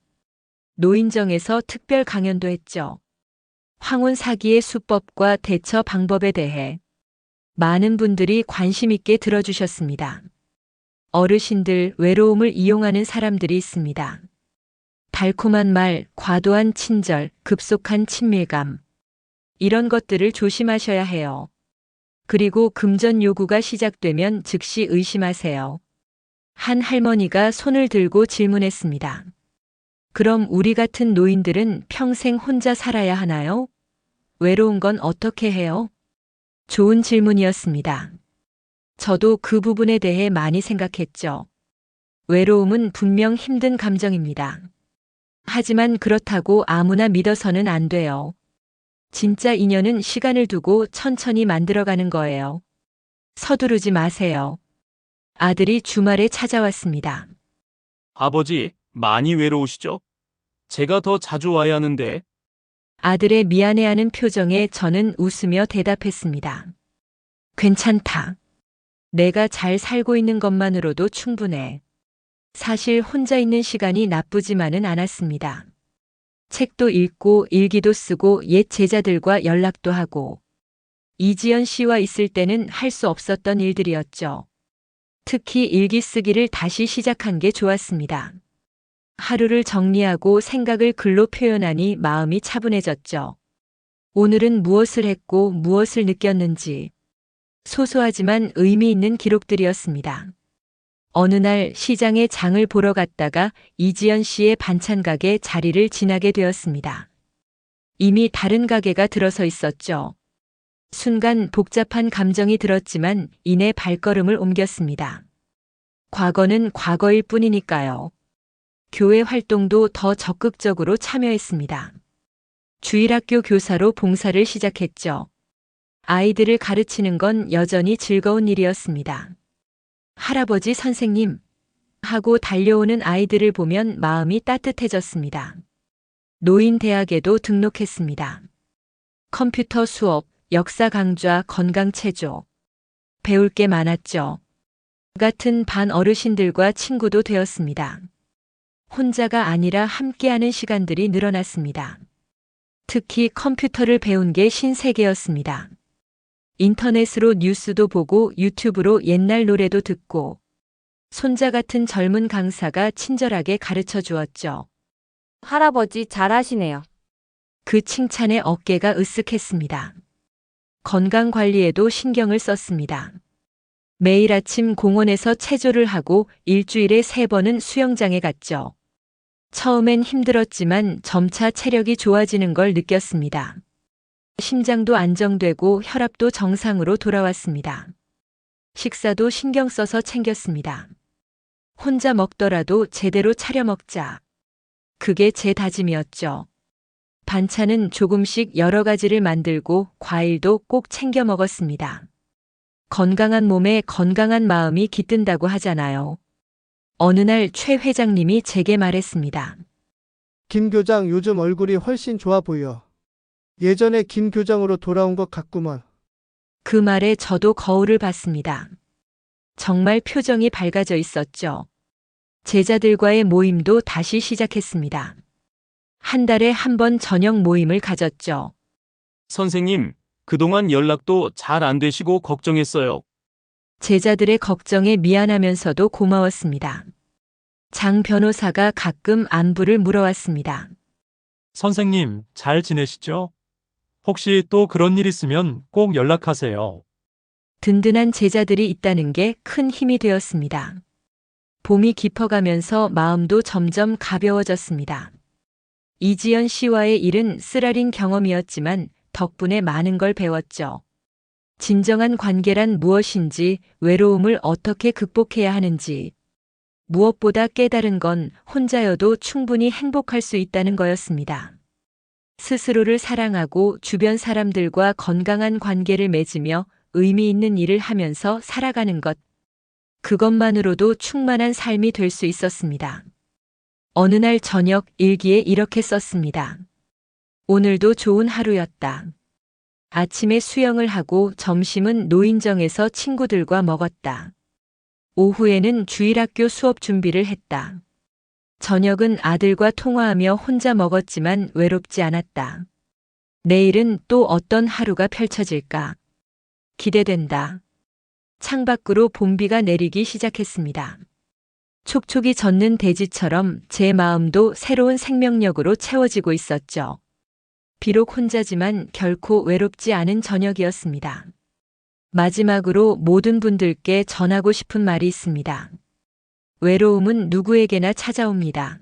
노인정에서 특별 강연도 했죠. 황혼 사기의 수법과 대처 방법에 대해 많은 분들이 관심 있게 들어주셨습니다. 어르신들, 외로움을 이용하는 사람들이 있습니다. 달콤한 말, 과도한 친절, 급속한 친밀감. 이런 것들을 조심하셔야 해요. 그리고 금전 요구가 시작되면 즉시 의심하세요. 한 할머니가 손을 들고 질문했습니다. 그럼 우리 같은 노인들은 평생 혼자 살아야 하나요? 외로운 건 어떻게 해요? 좋은 질문이었습니다. 저도 그 부분에 대해 많이 생각했죠. 외로움은 분명 힘든 감정입니다. 하지만 그렇다고 아무나 믿어서는 안 돼요. 진짜 인연은 시간을 두고 천천히 만들어가는 거예요. 서두르지 마세요. 아들이 주말에 찾아왔습니다. 아버지, 많이 외로우시죠? 제가 더 자주 와야 하는데. 아들의 미안해하는 표정에 저는 웃으며 대답했습니다. 괜찮다. 내가 잘 살고 있는 것만으로도 충분해. 사실 혼자 있는 시간이 나쁘지만은 않았습니다. 책도 읽고 일기도 쓰고 옛 제자들과 연락도 하고 이지연 씨와 있을 때는 할 수 없었던 일들이었죠. 특히 일기 쓰기를 다시 시작한 게 좋았습니다. 하루를 정리하고 생각을 글로 표현하니 마음이 차분해졌죠. 오늘은 무엇을 했고 무엇을 느꼈는지 소소하지만 의미 있는 기록들이었습니다. 어느 날 시장에 장을 보러 갔다가 이지연 씨의 반찬 가게 자리를 지나게 되었습니다. 이미 다른 가게가 들어서 있었죠. 순간 복잡한 감정이 들었지만 이내 발걸음을 옮겼습니다. 과거는 과거일 뿐이니까요. 교회 활동도 더 적극적으로 참여했습니다. 주일학교 교사로 봉사를 시작했죠. 아이들을 가르치는 건 여전히 즐거운 일이었습니다. 할아버지 선생님 하고 달려오는 아이들을 보면 마음이 따뜻해졌습니다. 노인대학에도 등록했습니다. 컴퓨터 수업, 역사 강좌, 건강 체조. 배울 게 많았죠. 같은 반 어르신들과 친구도 되었습니다. 혼자가 아니라 함께하는 시간들이 늘어났습니다. 특히 컴퓨터를 배운 게 신세계였습니다. 인터넷으로 뉴스도 보고 유튜브로 옛날 노래도 듣고 손자 같은 젊은 강사가 친절하게 가르쳐 주었죠. 할아버지 잘하시네요. 그 칭찬에 어깨가 으쓱했습니다. 건강 관리에도 신경을 썼습니다. 매일 아침 공원에서 체조를 하고 일주일에 3번은 수영장에 갔죠. 처음엔 힘들었지만 점차 체력이 좋아지는 걸 느꼈습니다. 심장도 안정되고 혈압도 정상으로 돌아왔습니다. 식사도 신경 써서 챙겼습니다. 혼자 먹더라도 제대로 차려 먹자. 그게 제 다짐이었죠. 반찬은 조금씩 여러 가지를 만들고 과일도 꼭 챙겨 먹었습니다. 건강한 몸에 건강한 마음이 깃든다고 하잖아요. 어느 날 최 회장님이 제게 말했습니다. 김 교장 요즘 얼굴이 훨씬 좋아 보여. 예전에 김 교장으로 돌아온 것 같구먼. 그 말에 저도 거울을 봤습니다. 정말 표정이 밝아져 있었죠. 제자들과의 모임도 다시 시작했습니다. 한 달에 한 번 저녁 모임을 가졌죠. 선생님, 그동안 연락도 잘 안 되시고 걱정했어요. 제자들의 걱정에 미안하면서도 고마웠습니다. 장 변호사가 가끔 안부를 물어왔습니다. 선생님, 잘 지내시죠? 혹시 또 그런 일 있으면 꼭 연락하세요. 든든한 제자들이 있다는 게 큰 힘이 되었습니다. 봄이 깊어가면서 마음도 점점 가벼워졌습니다. 이지연 씨와의 일은 쓰라린 경험이었지만 덕분에 많은 걸 배웠죠. 진정한 관계란 무엇인지, 외로움을 어떻게 극복해야 하는지, 무엇보다 깨달은 건 혼자여도 충분히 행복할 수 있다는 거였습니다. 스스로를 사랑하고 주변 사람들과 건강한 관계를 맺으며 의미 있는 일을 하면서 살아가는 것. 그것만으로도 충만한 삶이 될 수 있었습니다. 어느 날 저녁 일기에 이렇게 썼습니다. 오늘도 좋은 하루였다. 아침에 수영을 하고 점심은 노인정에서 친구들과 먹었다. 오후에는 주일학교 수업 준비를 했다. 저녁은 아들과 통화하며 혼자 먹었지만 외롭지 않았다. 내일은 또 어떤 하루가 펼쳐질까? 기대된다. 창밖으로 봄비가 내리기 시작했습니다. 촉촉이 젖는 대지처럼 제 마음도 새로운 생명력으로 채워지고 있었죠. 비록 혼자지만 결코 외롭지 않은 저녁이었습니다. 마지막으로 모든 분들께 전하고 싶은 말이 있습니다. 외로움은 누구에게나 찾아옵니다.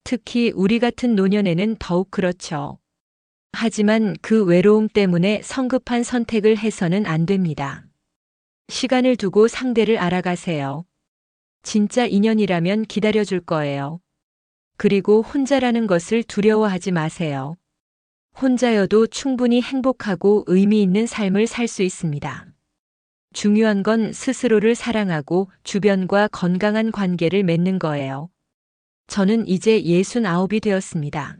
특히 우리 같은 노년에는 더욱 그렇죠. 하지만 그 외로움 때문에 성급한 선택을 해서는 안 됩니다. 시간을 두고 상대를 알아가세요. 진짜 인연이라면 기다려줄 거예요. 그리고 혼자라는 것을 두려워하지 마세요. 혼자여도 충분히 행복하고 의미 있는 삶을 살 수 있습니다. 중요한 건 스스로를 사랑하고 주변과 건강한 관계를 맺는 거예요. 저는 이제 69이 되었습니다.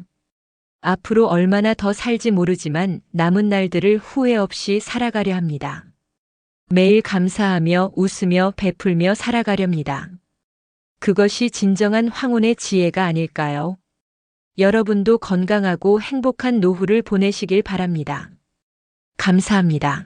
앞으로 얼마나 더 살지 모르지만 남은 날들을 후회 없이 살아가려 합니다. 매일 감사하며 웃으며 베풀며 살아가렵니다. 그것이 진정한 황혼의 지혜가 아닐까요? 여러분도 건강하고 행복한 노후를 보내시길 바랍니다. 감사합니다.